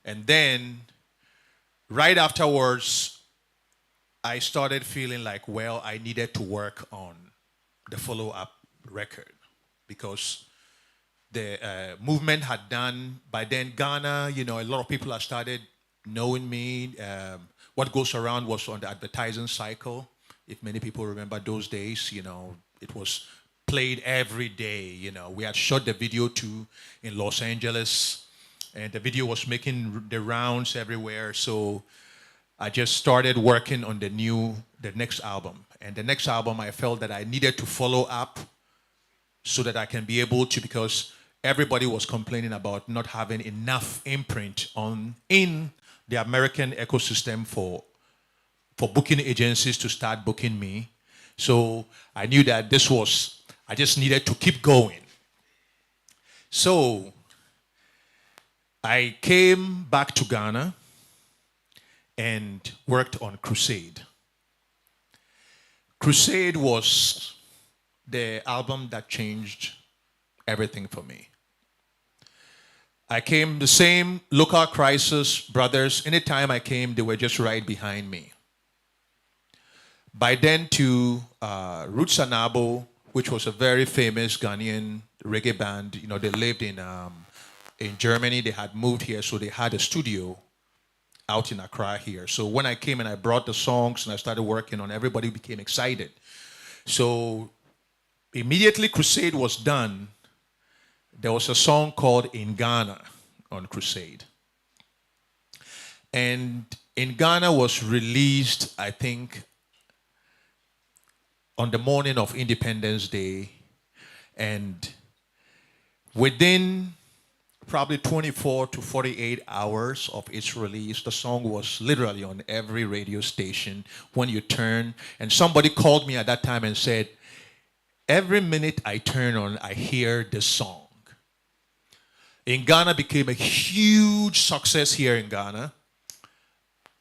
and then right afterwards, I started feeling like, well, I needed to work on the follow-up record because the movement had done, by then Ghana, a lot of people had started knowing me. What goes around was on the advertising cycle. If many people remember those days, it was played every day. We had shot the video too in Los Angeles, and the video was making the rounds everywhere. So I just started working on the next album. And the next album, I felt that I needed to follow up so that I can be able to, because everybody was complaining about not having enough imprint in the American ecosystem for booking agencies to start booking me. So I knew that I just needed to keep going. So I came back to Ghana and worked on Crusade. Crusade was the album that changed everything for me. I came, the same local crisis brothers, anytime I came, they were just right behind me. By then to Roots Anabo, which was a very famous Ghanaian reggae band, they lived in Germany, they had moved here, so they had a studio out in Accra here. So when I came and I brought the songs and I started working on, everybody became excited. So immediately Crusade was done, there was a song called In Ghana on Crusade. And In Ghana was released, I think, on the morning of Independence Day. And within probably 24 to 48 hours of its release, the song was literally on every radio station when you turn. And somebody called me at that time and said, every minute I turn on, I hear this song. In Ghana became a huge success here in Ghana.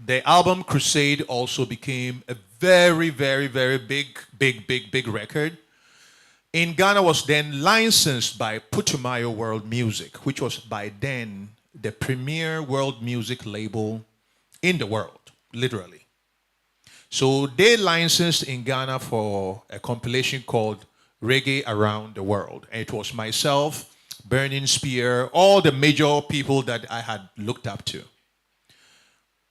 The album Crusade also became a very, very, very big record. In Ghana was then licensed by Putumayo World Music, which was by then the premier world music label in the world, literally. So they licensed in Ghana for a compilation called Reggae Around the World. And it was myself, Burning Spear, all the major people that I had looked up to.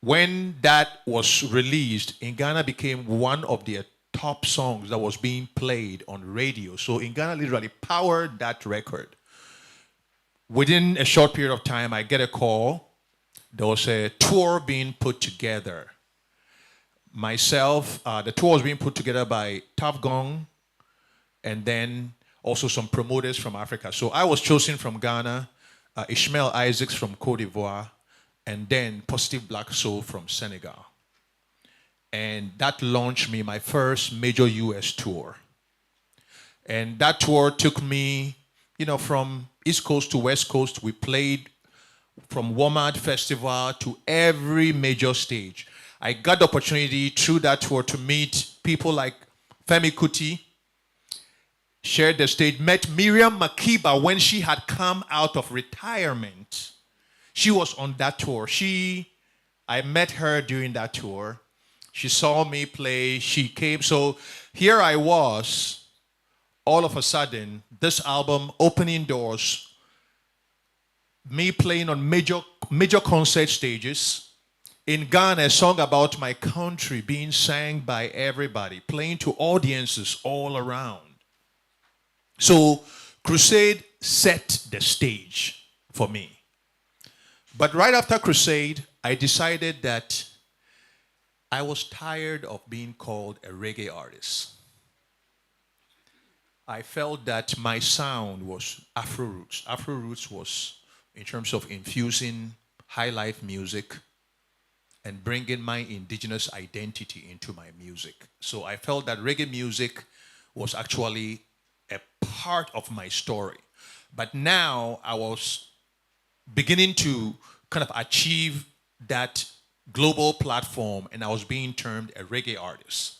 When that was released, In Ghana became one of the top songs that was being played on radio. So In Ghana literally powered that record. Within a short period of time, I get a call. There was a tour being put together. Myself, the tour was being put together by Tough Gong, and then also some promoters from Africa. So I was chosen from Ghana, Ishmael Isaacs from Cote d'Ivoire, and then Positive Black Soul from Senegal. And that launched me my first major US tour. And that tour took me, from East Coast to West Coast. We played from WOMAD Festival to every major stage. I got the opportunity through that tour to meet people like Femi Kuti, shared the stage, met Miriam Makeba when she had come out of retirement. She was on that tour. I met her during that tour. She saw me play. She came. So here I was, all of a sudden, this album opening doors, me playing on major concert stages. In Ghana, a song about my country being sang by everybody, playing to audiences all around. So Crusade set the stage for me. But right after Crusade, I decided that I was tired of being called a reggae artist. I felt that my sound was Afro roots. Afro roots was in terms of infusing high life music and bringing my indigenous identity into my music. So I felt that reggae music was actually a part of my story. But now I was beginning to kind of achieve that global platform, and I was being termed a reggae artist.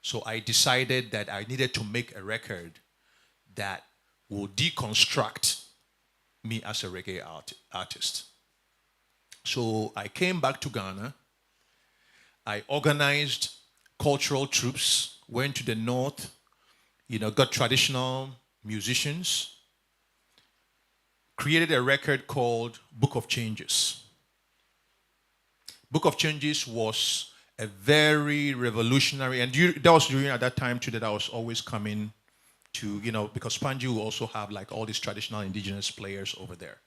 So I decided that I needed to make a record that will deconstruct me as a reggae artist. So I came back to Ghana. I organized cultural troops, went to the north, got traditional musicians, created a record called Book of Changes. Book of Changes was a very revolutionary, and that was during at that time too that I was always coming to, because Panji will also have like all these traditional indigenous players over there.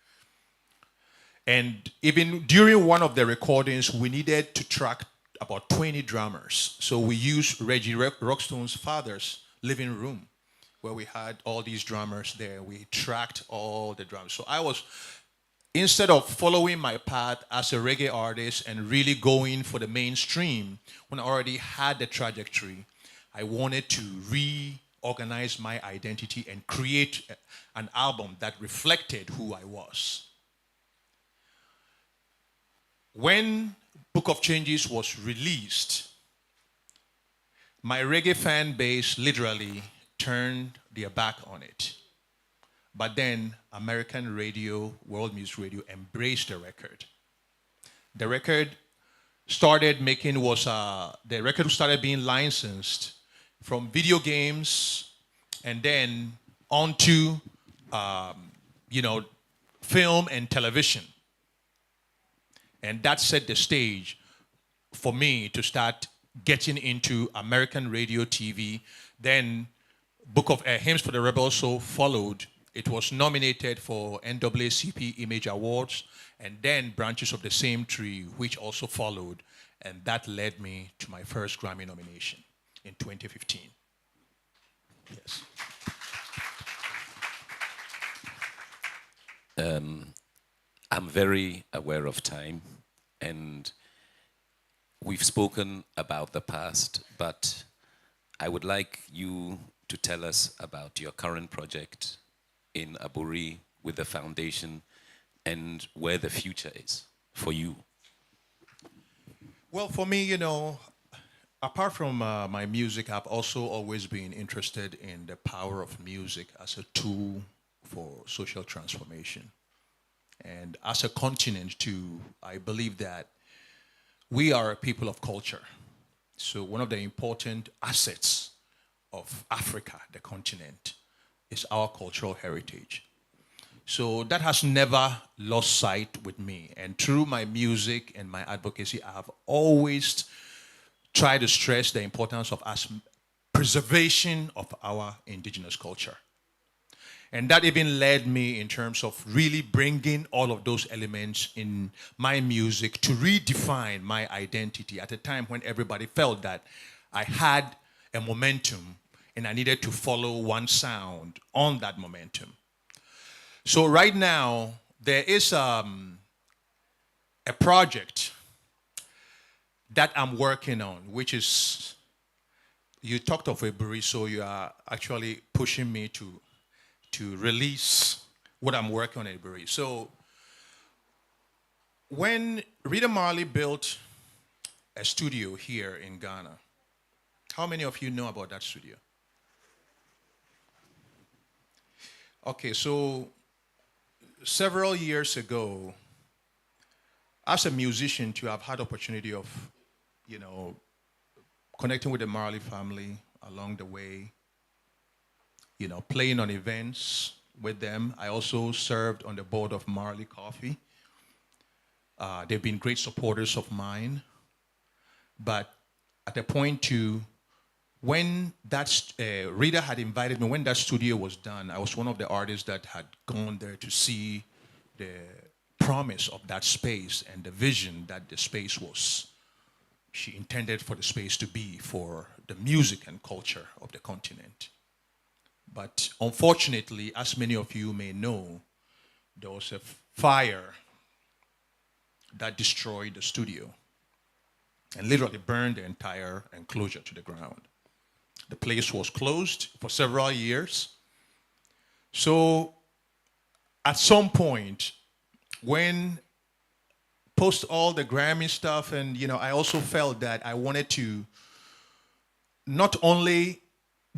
And even during one of the recordings, we needed to track about 20 drummers. So we used Reggie Rockstone's father's living room, where we had all these drummers there. We tracked all the drums. So I was, instead of following my path as a reggae artist and really going for the mainstream, when I already had the trajectory, I wanted to reorganize my identity and create an album that reflected who I was. When Book of Changes was released, my reggae fan base literally turned their back on it. But then American radio, world music radio, embraced the record. The record started being licensed from video games and then onto, film and television. And that set the stage for me to start getting into American radio, TV. Then Book of Hymns for the Rebel Soul followed. It was nominated for NAACP Image Awards, and then Branches of the Same Tree, which also followed. And that led me to my first Grammy nomination in 2015. Yes. I'm very aware of time, and we've spoken about the past, but I would like you to tell us about your current project in Aburi with the foundation and where the future is for you. Well, for me, apart from my music, I've also always been interested in the power of music as a tool for social transformation. And as a continent, too, I believe that we are a people of culture. So one of the important assets of Africa, the continent, is our cultural heritage. So that has never lost sight with me. And through my music and my advocacy, I have always tried to stress the importance of preservation of our indigenous culture. And that even led me in terms of really bringing all of those elements in my music to redefine my identity at a time when everybody felt that I had a momentum and I needed to follow one sound on that momentum. So right now, there is a project that I'm working on, which is, you talked of Aburi, so you are actually pushing me to release what I'm working on at Aburi. So when Rita Marley built a studio here in Ghana, how many of you know about that studio? Okay, so several years ago, as a musician too, I've had opportunity of, connecting with the Marley family along the way, playing on events with them. I also served on the board of Marley Coffee. They've been great supporters of mine. But at a point too, when Rita had invited me, when that studio was done, I was one of the artists that had gone there to see the promise of that space and the vision that the space was she intended for the space to be for the music and culture of the continent. But unfortunately, as many of you may know, there was a fire that destroyed the studio and literally burned the entire enclosure to the ground. The place was closed for several years. So at some point, when post all the Grammy stuff, and I also felt that I wanted to not only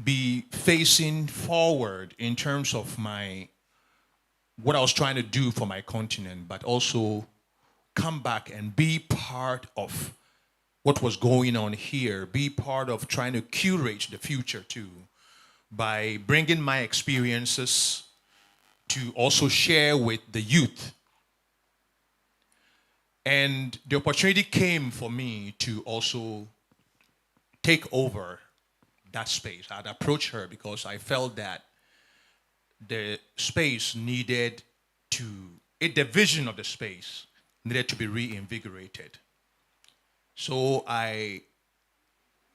be facing forward in terms of what I was trying to do for my continent, but also come back and be part of what was going on here, be part of trying to curate the future too, by bringing my experiences to also share with the youth. And the opportunity came for me to also take over that space. I'd approach her because I felt that the space needed the vision of the space needed to be reinvigorated. So I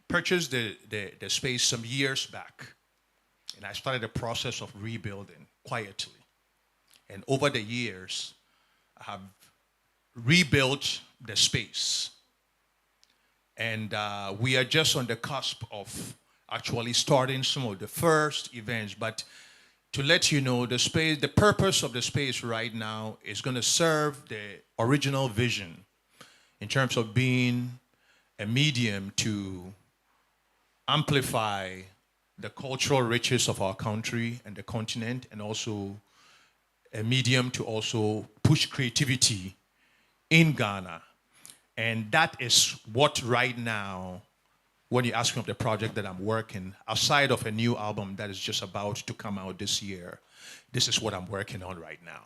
purchased the space some years back, and I started the process of rebuilding quietly. And over the years, I have rebuilt the space. And we are just on the cusp of actually starting some of the first events. But to let you know, the purpose of the space right now is going to serve the original vision in terms of being a medium to amplify the cultural riches of our country and the continent, and also a medium to also push creativity in Ghana. And that is what right now, when you ask me of the project that I'm working, outside of a new album that is just about to come out this year, this is what I'm working on right now.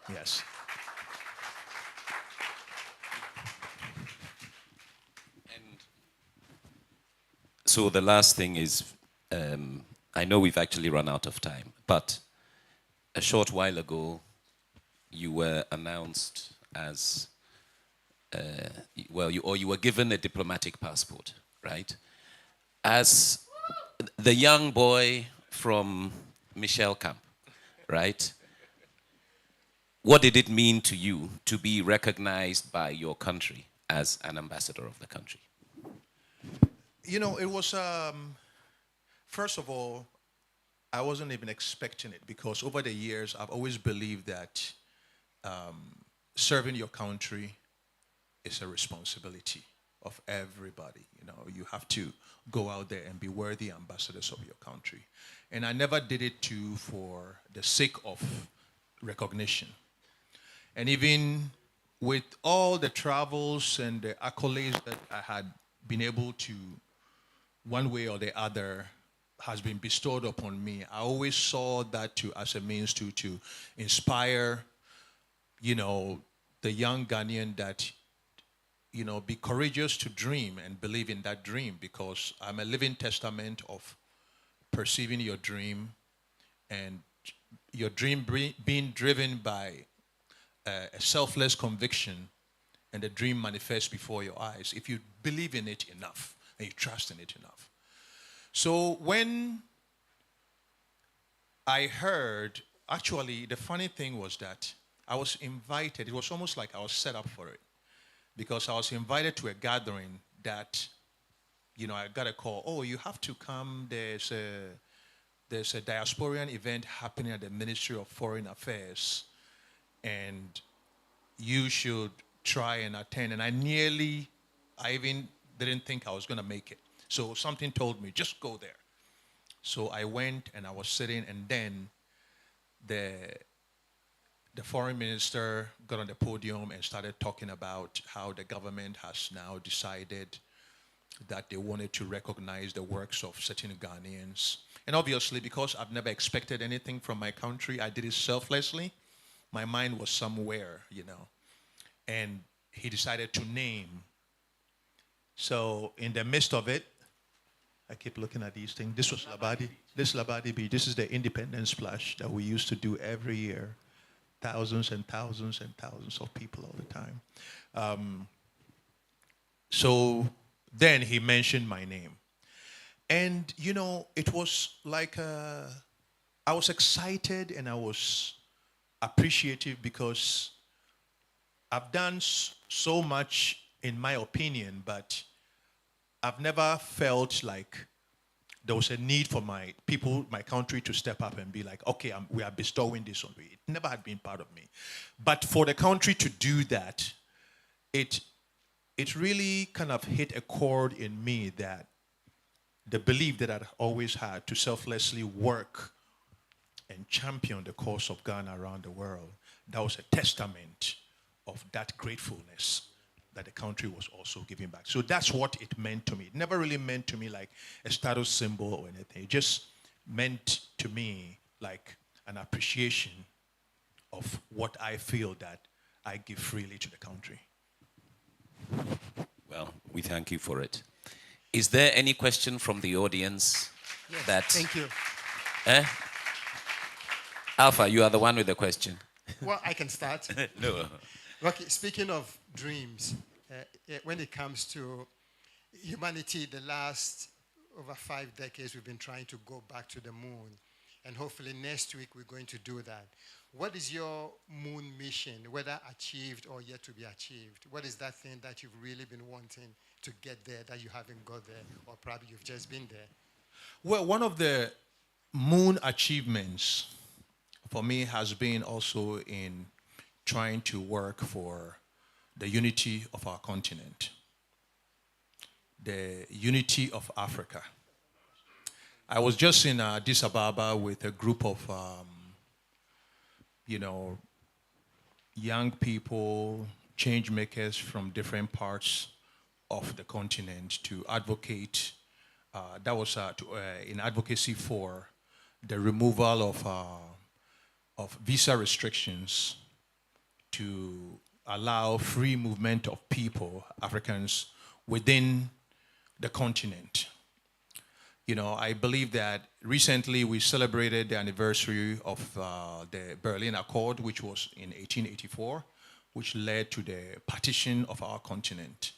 Yes. And so the last thing is, I know we've actually run out of time, but a short while ago, you were announced as, you were given a diplomatic passport, right? As the young boy from Michelle Camp, right? What did it mean to you to be recognized by your country as an ambassador of the country? It was, first of all, I wasn't even expecting it, because over the years, I've always believed that serving your country is a responsibility of everybody. You have to go out there and be worthy ambassadors of your country. And I never did it for the sake of recognition. And even with all the travels and the accolades that I had been able to, one way or the other, has been bestowed upon me, I always saw that as a means to inspire, the young Ghanaian that, be courageous to dream and believe in that dream, because I'm a living testament of perceiving your dream, and your dream being driven by a selfless conviction, and the dream manifests before your eyes if you believe in it enough and you trust in it enough. So when I heard, actually the funny thing was that I was invited. It was almost like I was set up for it, because I was invited to a gathering that, I got a call, oh, you have to come, there's a diasporan event happening at the Ministry of Foreign Affairs, and you should try and attend. And I even didn't think I was going to make it. So something told me, just go there. So I went, and I was sitting, and then the foreign minister got on the podium and started talking about how the government has now decided that they wanted to recognize the works of certain Ghanaians. And obviously, because I've never expected anything from my country, I did it selflessly. My mind was somewhere, And he decided to name. So in the midst of it, I keep looking at these things. This was Labadi. This Labadi Beach. This is the Independence Splash that we used to do every year. Thousands and thousands and thousands of people all the time. So then he mentioned my name. And, you know, it was like I was excited and I was appreciative because I've done so much, in my opinion, but I've never felt like there was a need for my people, my country to step up and be like, okay, we are bestowing this on me. It never had been part of me. But for the country to do that, it really kind of hit a chord in me, that the belief that I'd always had to selflessly work and champion the cause of Ghana around the world. That was a testament of that gratefulness that the country was also giving back. So that's what it meant to me. It never really meant to me like a status symbol or anything. It just meant to me like an appreciation of what I feel that I give freely to the country. Well, we thank you for it. Is there any question from the audience? Yes, that? thank you. Alpha, you are the one with the question. Well, I can start. No. Rocky, speaking of dreams, when it comes to humanity, the last over 5 decades, we've been trying to go back to the moon. And hopefully next week we're going to do that. What is your moon mission, whether achieved or yet to be achieved? What is that thing that you've really been wanting to get there that you haven't got there, or probably you've just been there? Well, one of the moon achievements for me has been also in trying to work for the unity of our continent, the unity of Africa. I was just in Addis Ababa with a group of, young people, change makers from different parts of the continent to advocate. That was in advocacy for the removal of visa restrictions to allow free movement of people, Africans, within the continent. You know, I believe that recently we celebrated the anniversary of the Berlin Accord, which was in 1884, which led to the partition of our continent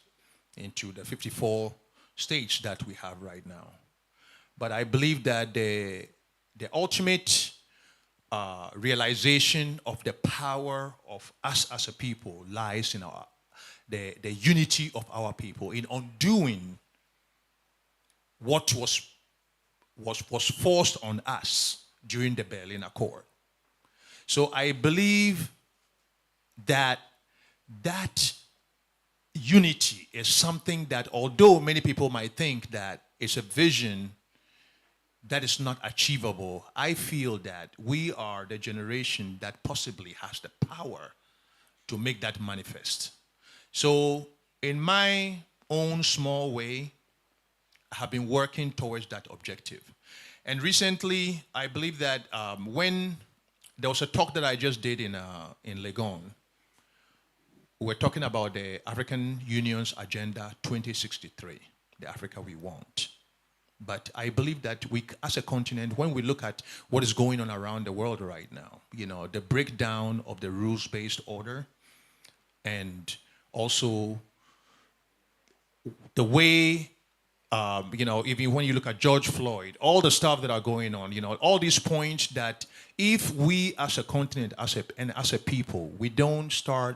into the 54 states that we have right now. But I believe that the ultimate realization of the power of us as a people lies in the unity of our people, in undoing what was forced on us during the Berlin Accord. So I believe that unity is something that, although many people might think that it's a vision that is not achievable, I feel that we are the generation that possibly has the power to make that manifest. So in my own small way, I have been working towards that objective. And recently, I believe that when there was a talk that I just did in Legon, we were talking about the African Union's Agenda 2063, the Africa we want. But I believe that we, as a continent, when we look at what is going on around the world right now, you know, the breakdown of the rules-based order, and also the way, even when you look at George Floyd, all the stuff that are going on, all these points that if we as a continent, and as a people, we don't start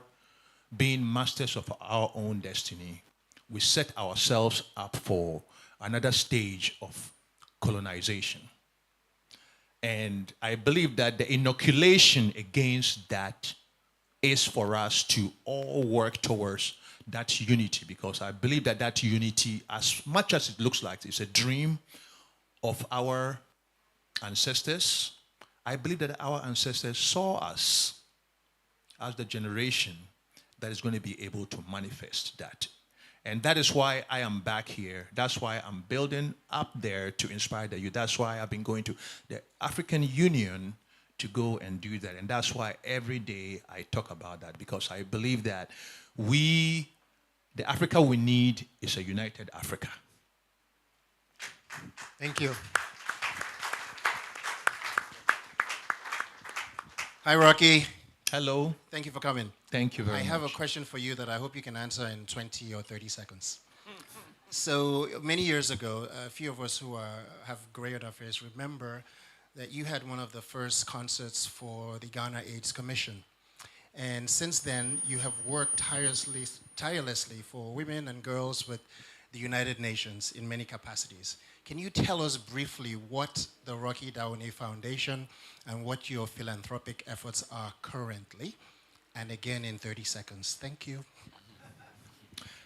being masters of our own destiny, we set ourselves up for another stage of colonization. And I believe that the inoculation against that is for us to all work towards that unity, because I believe that unity, as much as it looks like it's a dream of our ancestors, I believe that our ancestors saw us as the generation that is going to be able to manifest that. And that is why I am back here. That's why I'm building up there to inspire the youth. That's why I've been going to the African Union to go and do that. And that's why every day I talk about that, because I believe that the Africa we need is a united Africa. Thank you. Hi, Rocky. Hello. Thank you for coming. Thank you very much. I have a question for you that I hope you can answer in 20 or 30 seconds. So many years ago, a few of us who have gray on our face remember that you had one of the first concerts for the Ghana AIDS Commission. And since then, you have worked tirelessly for women and girls with the United Nations in many capacities. Can you tell us briefly what the Rocky Dawuni Foundation and what your philanthropic efforts are currently? And again in 30 seconds. Thank you.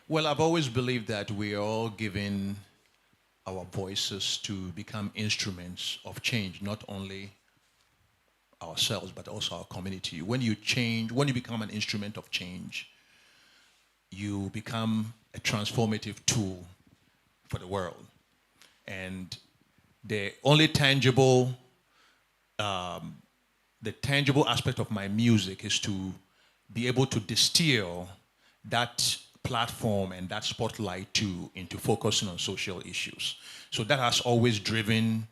Well, I've always believed that we are all given our voices to become instruments of change, not only ourselves, but also our community. When you change, when you become an instrument of change, you become a transformative tool for the world. And the only tangible, the tangible aspect of my music is to be able to distill that platform and that spotlight into focusing on social issues. So that has always driven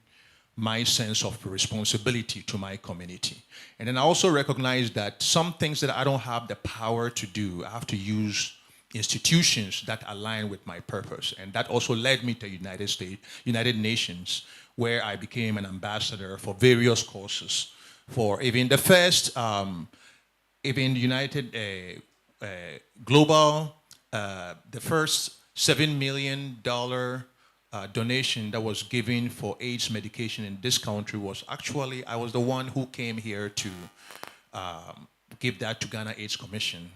my sense of responsibility to my community. And then I also recognize that some things that I don't have the power to do, I have to use institutions that align with my purpose. And that also led me to United Nations, where I became an ambassador for various causes. For even the first, even United Global, the first $7 million donation that was given for AIDS medication in this country was actually, I was the one who came here to give that to Ghana AIDS Commission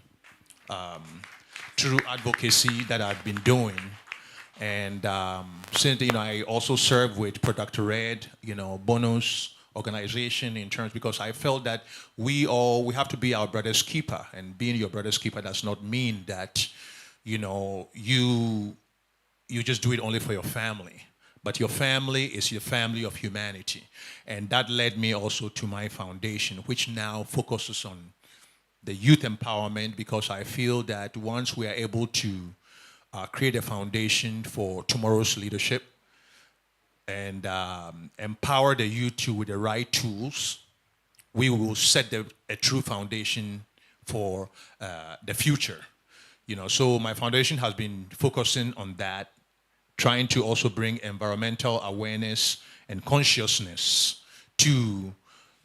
through advocacy that I've been doing. And since, I also serve with Product Red, bonus organization in terms, because I felt that we have to be our brother's keeper, and being your brother's keeper does not mean that, you just do it only for your family. But your family is your family of humanity. And that led me also to my foundation, which now focuses on the youth empowerment, because I feel that once we are able to create a foundation for tomorrow's leadership and empower the youth with the right tools, we will set a true foundation for the future. So my foundation has been focusing on that, trying to also bring environmental awareness and consciousness to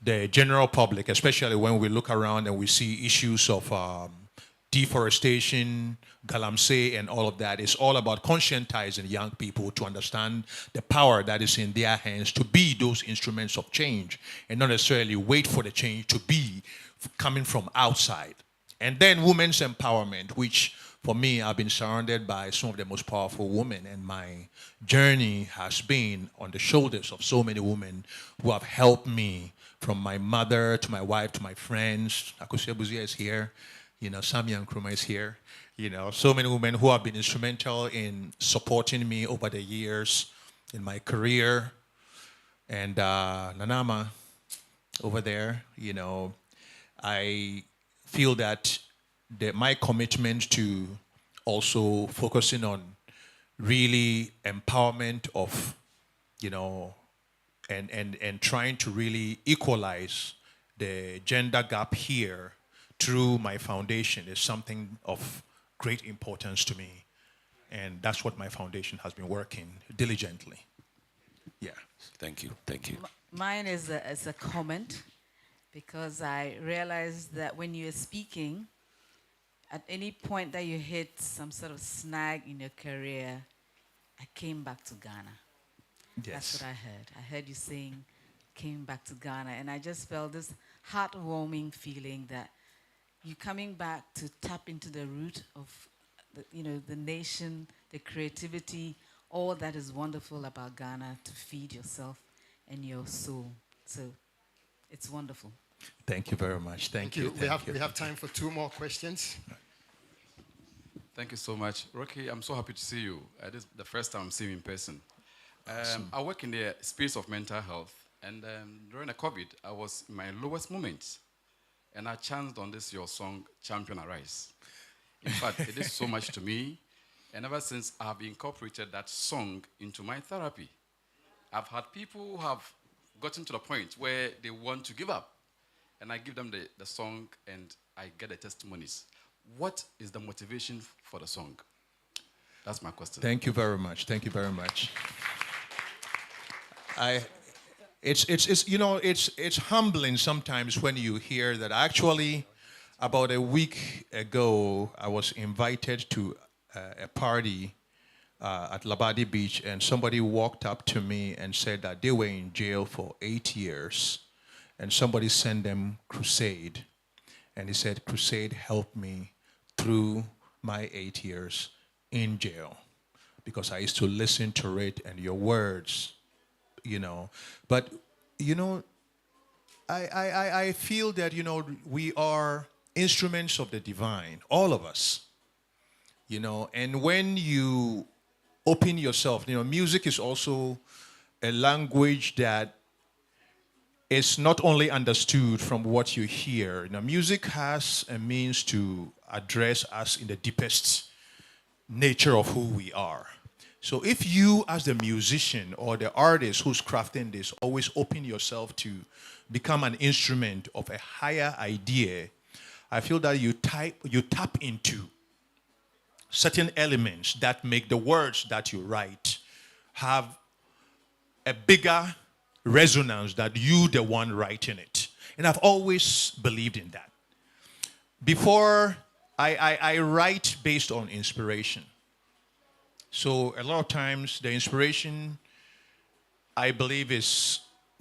the general public, especially when we look around and we see issues of deforestation, galamsey, and all of that. It's all about conscientizing young people to understand the power that is in their hands to be those instruments of change, and not necessarily wait for the change to be coming from outside. And then women's empowerment, which for me, I've been surrounded by some of the most powerful women, and my journey has been on the shoulders of so many women who have helped me, from my mother to my wife to my friends. Akosia Buzia is here, Samia Nkrumah is here. So many women who have been instrumental in supporting me over the years in my career. And Nanama over there, I feel that my commitment to also focusing on really empowerment of, and trying to really equalize the gender gap here through my foundation is something of great importance to me. And that's what my foundation has been working diligently. Yeah. Thank you. Mine is a comment, because I realized that when you're speaking, at any point that you hit some sort of snag in your career, I came back to Ghana. Yes. That's what I heard. I heard you saying, came back to Ghana, and I just felt this heartwarming feeling that you're coming back to tap into the root of the nation, the creativity, all that is wonderful about Ghana, to feed yourself and your soul. So it's wonderful. Thank you very much. Thank you. We have time for 2 more questions. Thank you so much. Rocky, I'm so happy to see you. This is the first time I'm seeing you in person. Awesome. I work in the space of mental health, and during the COVID, I was in my lowest moments, and I chanced on your song, Champion Arise. In fact, it is so much to me, and ever since I've incorporated that song into my therapy. I've had people who have gotten to the point where they want to give up, and I give them the song, and I get the testimonies. What is the motivation for the song? That's my question. Thank you very much. Thank you very much. It's humbling sometimes when you hear that. Actually, about a week ago, I was invited to a party at Labone Beach, and somebody walked up to me and said that they were in jail for 8 years, and somebody sent them crusade, and he said, "Crusade helped me through my 8 years in jail, because I used to listen to it and your words, you know." But, you know, I feel that, you know, we are instruments of the divine, all of us, you know, and when you open yourself, you know, music is also a language that is not only understood from what you hear. You know, music has a means to address us in the deepest nature of who we are. So if you, as the musician or the artist who's crafting this, always open yourself to become an instrument of a higher idea, I feel that you tap into certain elements that make the words that you write have a bigger resonance than you, the one writing it. And I've always believed in that. Before, I write based on inspiration. So a lot of times the inspiration, I believe, is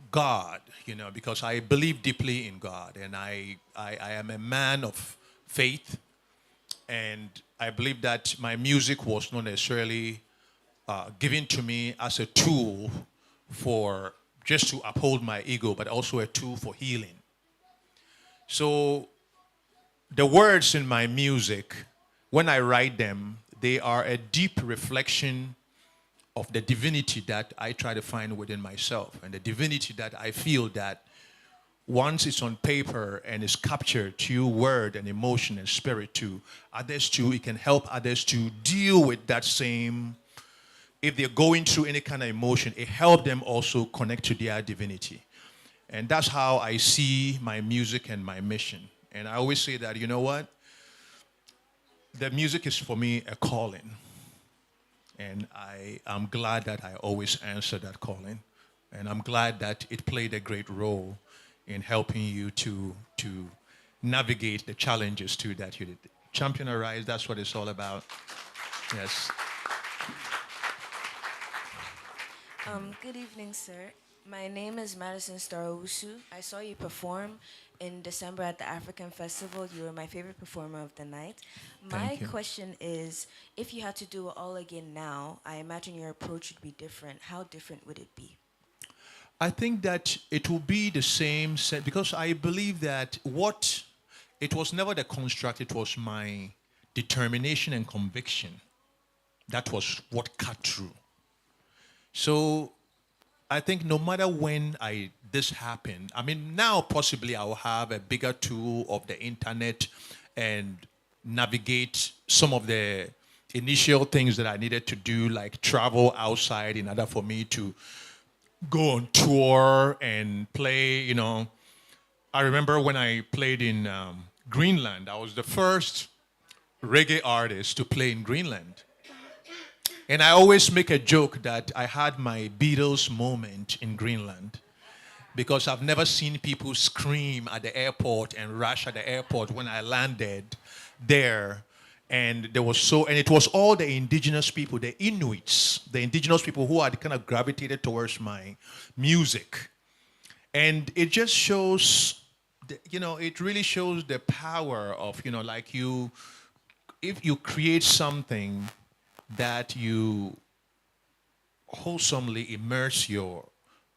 God, you know, because I believe deeply in God, and I am a man of faith, and I believe that my music was not necessarily given to me as a tool for just to uphold my ego, but also a tool for healing. So the words in my music, when I write them, they are a deep reflection of the divinity that I try to find within myself, and the divinity that I feel that once it's on paper and is captured to word and emotion and spirit to others too, it can help others to deal with that same, if they're going through any kind of emotion, it helps them also connect to their divinity. And that's how I see my music and my mission. And I always say that, you know what? The music is for me a calling. And I am glad that I always answer that calling. And I'm glad that it played a great role in helping you to navigate the challenges too that you did. Champion Arise, that's what it's all about. Yes. Good evening, sir. My name is Madison Starawusu. I saw you perform in December at the African Festival. You were my favorite performer of the night. My question is, if you had to do it all again now, I imagine your approach would be different. How different would it be? I think that it will be the same, because I believe that it was never the construct, it was my determination and conviction. That was what cut through. So I think no matter when this happened, I mean, now possibly I will have a bigger tool of the internet and navigate some of the initial things that I needed to do, like travel outside in order for me to go on tour and play, you know. I remember when I played in Greenland, I was the first reggae artist to play in Greenland. And I always make a joke that I had my Beatles moment in Greenland, because I've never seen people scream at the airport and rush at the airport when I landed there. And it was all the indigenous people, the Inuits, the indigenous people who had kind of gravitated towards my music. And it just shows, it really shows the power of, like if you create something that you wholesomely immerse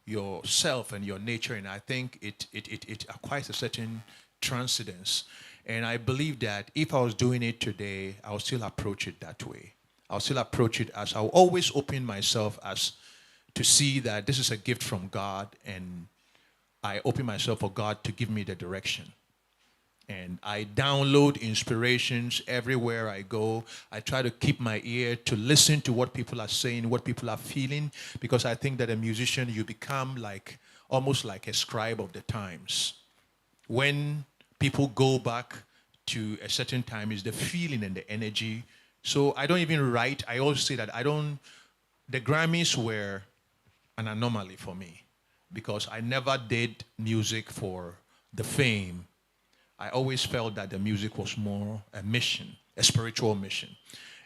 yourself and your nature in, I think it acquires a certain transcendence. And I believe that if I was doing it today, I would still approach it that way. I'll still approach it as I'll always open myself as to see that this is a gift from God, and I open myself for God to give me the direction. And I download inspirations everywhere I go. I try to keep my ear to listen to what people are saying, what people are feeling, because I think that a musician, you become almost like a scribe of the times. When people go back to a certain time, is the feeling and the energy So I don't even write. I always say that the Grammys were an anomaly for me because I never did music for the fame. I always felt that the music was more a mission, a spiritual mission.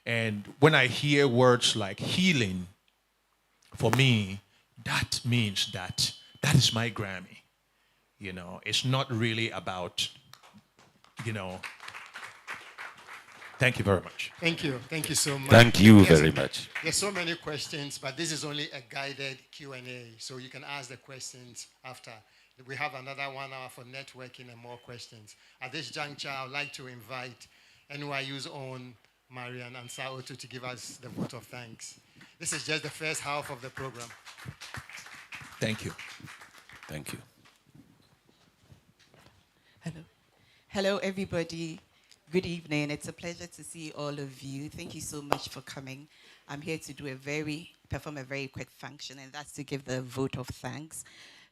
And when I hear words like healing, for me, that means that is my Grammy. You know, it's not really about, you know. Thank you very much. Thank you. Thank you so much. Thank you very much. There's so many questions, but this is only a guided Q&A, so you can ask the questions after. We have another 1 hour for networking and more questions. At this juncture, I would like to invite NYU's own Marian Ansah-Otu to give us the vote of thanks. This is just the first half of the program. Thank you. Thank you. Hello. Hello, everybody. Good evening. It's a pleasure to see all of you. Thank you so much for coming. I'm here to perform a very quick function, and that's to give the vote of thanks.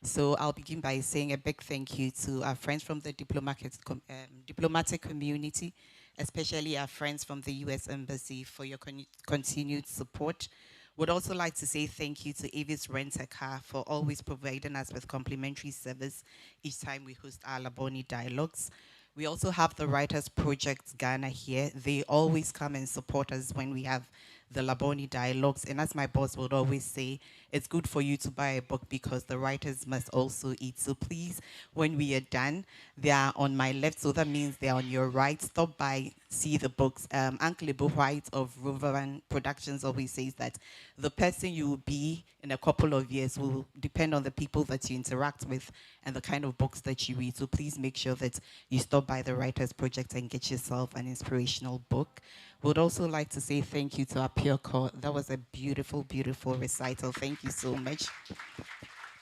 So I'll begin by saying a big thank you to our friends from the diplomatic community, especially our friends from the U.S. Embassy for your continued support. Would also like to say thank you to Avis Rent-A-Car for always providing us with complimentary service each time we host our Labone Dialogues. We also have the Writers Project Ghana here. They always come and support us when we have the Labone Dialogues. And as my boss would always say, it's good for you to buy a book because the writers must also eat. So please, when we are done, they are on my left, so that means they are on your right. Stop by, see the books. Uncle Ibu White of Roveran Productions always says that the person you will be in a couple of years will depend on the people that you interact with and the kind of books that you read. So please make sure that you stop by the Writers Project and get yourself an inspirational book. Would also like to say thank you to our peer corps. That was a beautiful, beautiful recital. Thank you so much.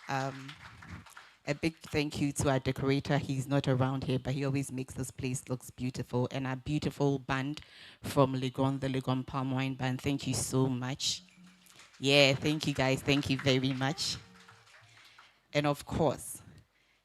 A big thank you to our decorator. He's not around here, but he always makes this place look beautiful. And our beautiful band from Legon, the Legon Palm Wine Band. Thank you so much. Yeah, thank you guys. Thank you very much. And of course,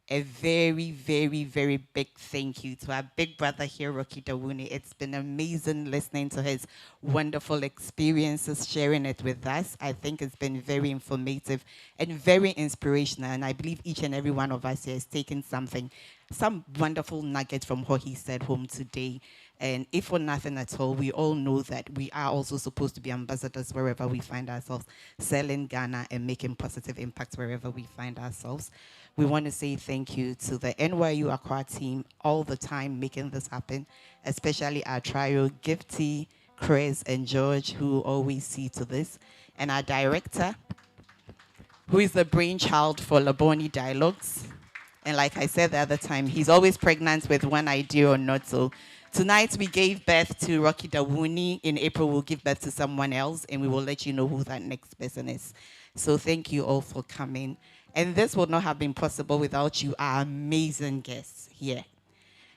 a very, very, very big thank you to our big brother here, Rocky Dawuni. It's been amazing listening to his wonderful experiences, sharing it with us. I think it's been very informative and very inspirational. And I believe each and every one of us here has taken some wonderful nugget from what he said home today. And if for nothing at all, we all know that we are also supposed to be ambassadors wherever we find ourselves, selling Ghana and making positive impacts wherever we find ourselves. We want to say thank you to the NYU Accra team all the time making this happen, especially our trio, Gifty, Chris, and George, who always see to this, and our director, who is the brainchild for Labone Dialogues. And like I said the other time, he's always pregnant with one idea or not. So tonight we gave birth to Rocky Dawuni. In April, we'll give birth to someone else, and we will let you know who that next person is. So thank you all for coming. And this would not have been possible without you, our amazing guests here.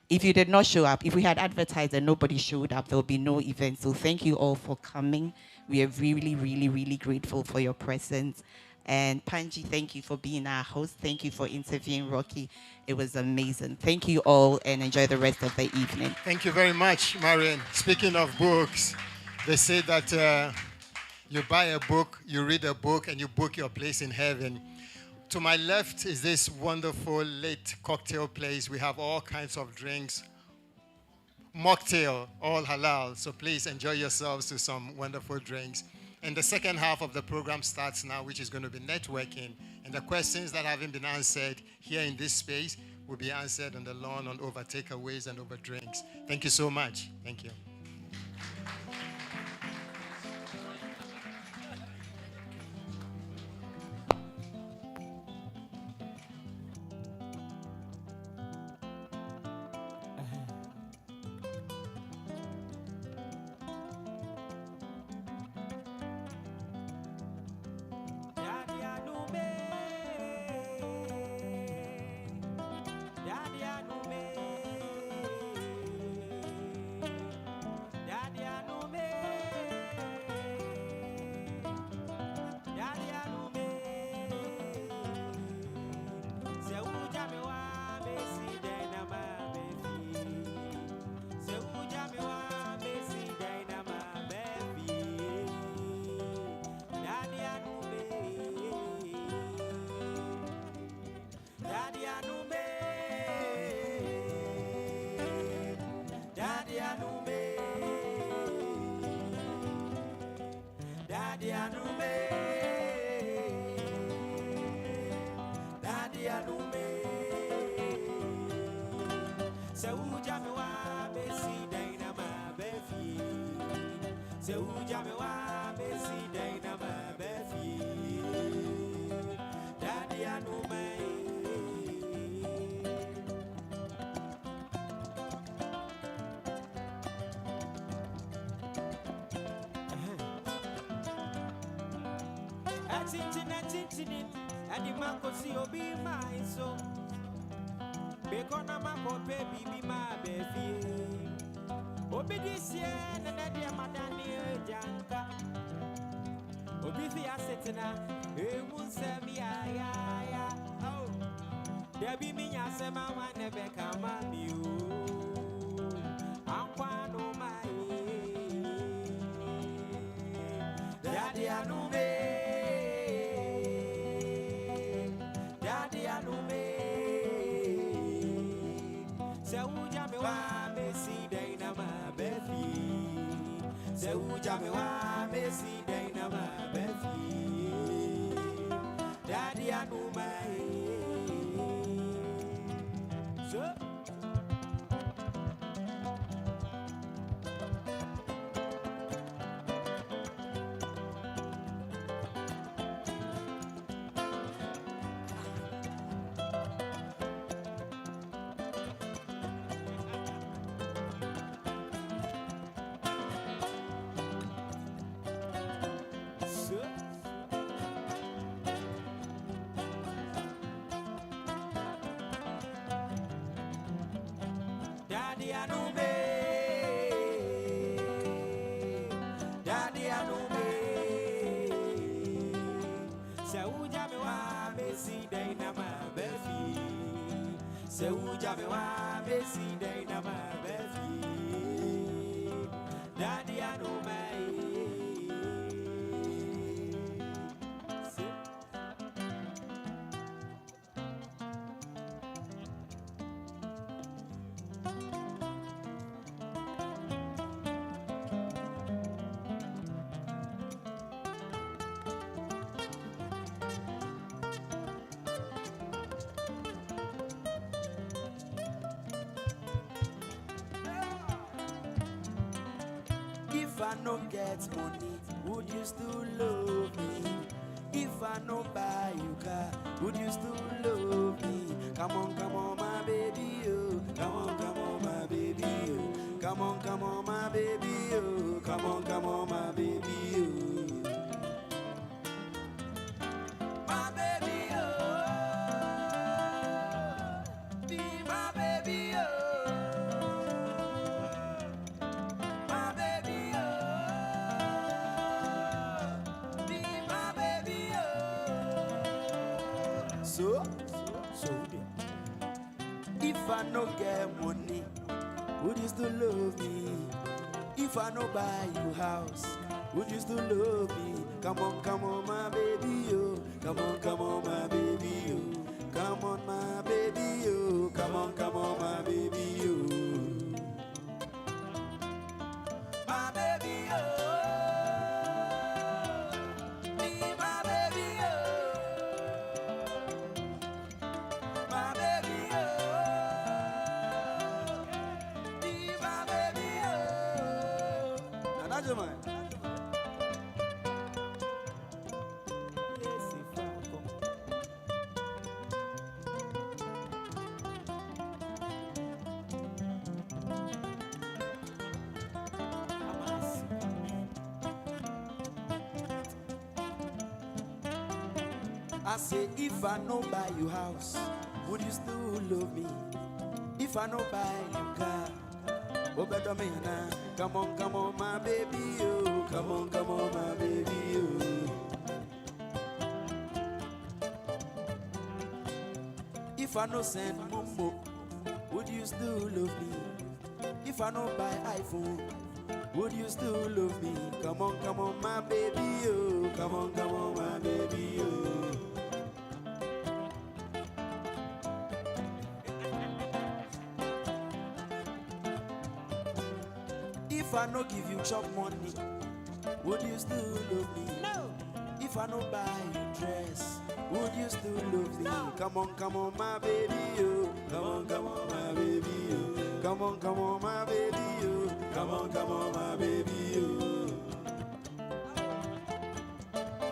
If you did not show up, if we had advertised and nobody showed up, there will be no event. So thank you all for coming. We are really, really, really grateful for your presence. And Panji, thank you for being our host. Thank you for interviewing Rocky. It was amazing. Thank you all and enjoy the rest of the evening. Thank you very much, Marian. Speaking of books, they say that you buy a book, you read a book, and you book your place in heaven. To my left is this wonderful late cocktail place. We have all kinds of drinks, mocktail, all halal. So please enjoy yourselves to some wonderful drinks. And the second half of the program starts now, which is going to be networking. And the questions that haven't been answered here in this space will be answered on the lawn on over takeaways and over drinks. Thank you so much. Thank you. Daddy Anume, Daddy Anume. Se uja me wa besi daina ma befi. Se uja me wa besi daina ma befi. Daddy Anume. Atchinin, and the Marco see obi my so. Bekona Marco baby be my baby. Obi this year, and that dear Madani Janka. Obi the assetina, Emun Samia, ya. Oh, there be me, Yasema, one never come on you. I'm one of my Daddy Anume. Se uja me wa mesi daina ma befi. Daddy Anume. So Daddy Anume, Daddy Anume. Se uja me wa besi daina ma befi. Se uja me wa besi daina ma befi. Daddy Anume. If I no get money, would you still love me? If I no buy you car, would you still love me? Come on, my baby, oh. Come on, my baby, oh. Come on, my baby, oh. Come on, my baby, oh. My baby, oh. Be my baby, oh. My baby, So if I no get money, would you still love me? If I no buy you house, would you still love me? Come on, my baby, oh. Come on, my baby, oh. Come on, my baby, oh. Come on, my baby, oh. My baby, oh. I say, if I no buy you house, would you still love me? If I no buy you car, oh better me na. Come on, my baby, oh. Come on, my baby, oh. If I no send Mumbo, would you still love me? If I no buy iPhone, would you still love me? Come on, my baby, oh. Come on, my baby, oh. If I no give you chop money, would you still love me? No. I no buy you dress, would you still love me? Come on, my baby, oh. Come on, my baby, oh. Come on, my baby, oh. Come on, my baby, oh.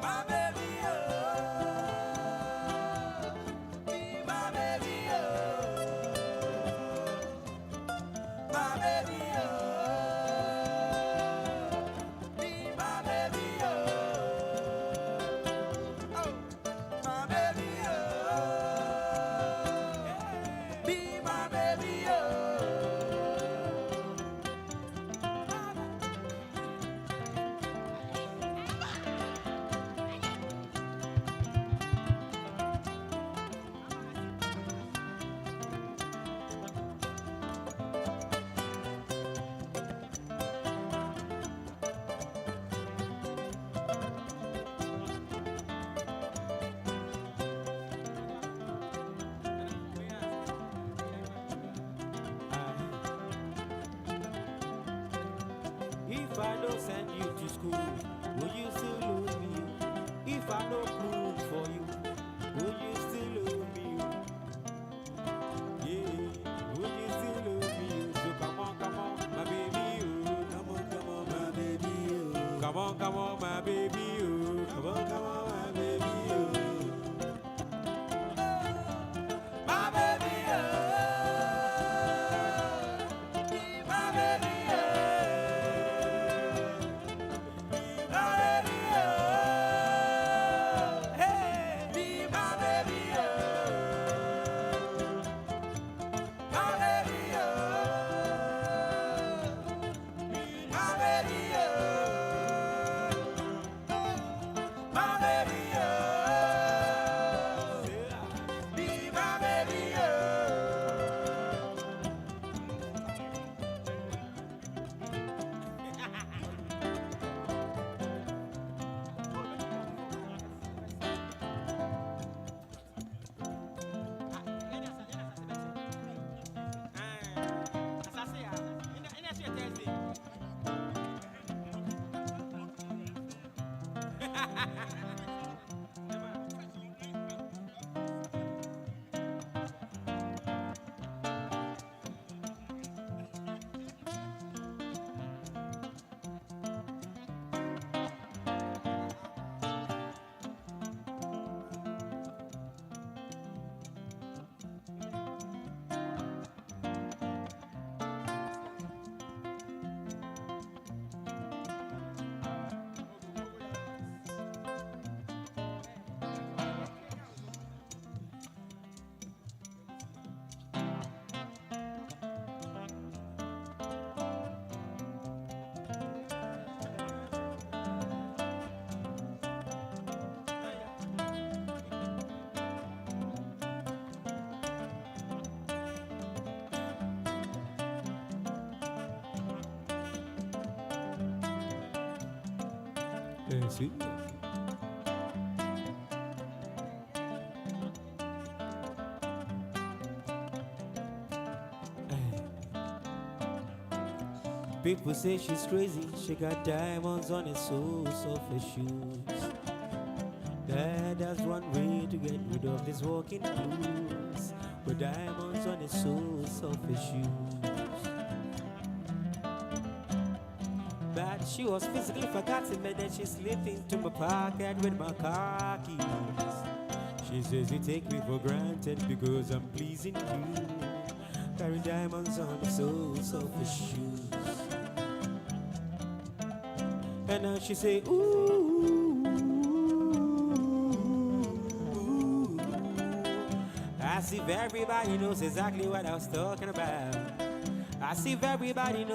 My baby, oh. Be my baby, oh. My baby, oh. Be my baby, oh. My baby, oh. Be my baby, oh. If I don't send you to school, will you still love me? If I don't cook for you, will you still love me? Yeah, will you still love me? So come on, my baby, oh. Come on, my baby, oh. Come on, my baby, oh. Come on, my baby, oh. My baby, oh. My baby, oh. Sí. People say she's crazy, she got diamonds on her soles of her shoes. That's one way to get rid of this walking blues, with diamonds on the soles of her shoes. But she was physically forgotten, and then she slipped into my pocket with my car keys. She says you take me for granted because I'm pleasing you, carrying diamonds on the soles of her shoes. And now she say, ooh, as if everybody knows exactly what I was talking about. As if everybody knows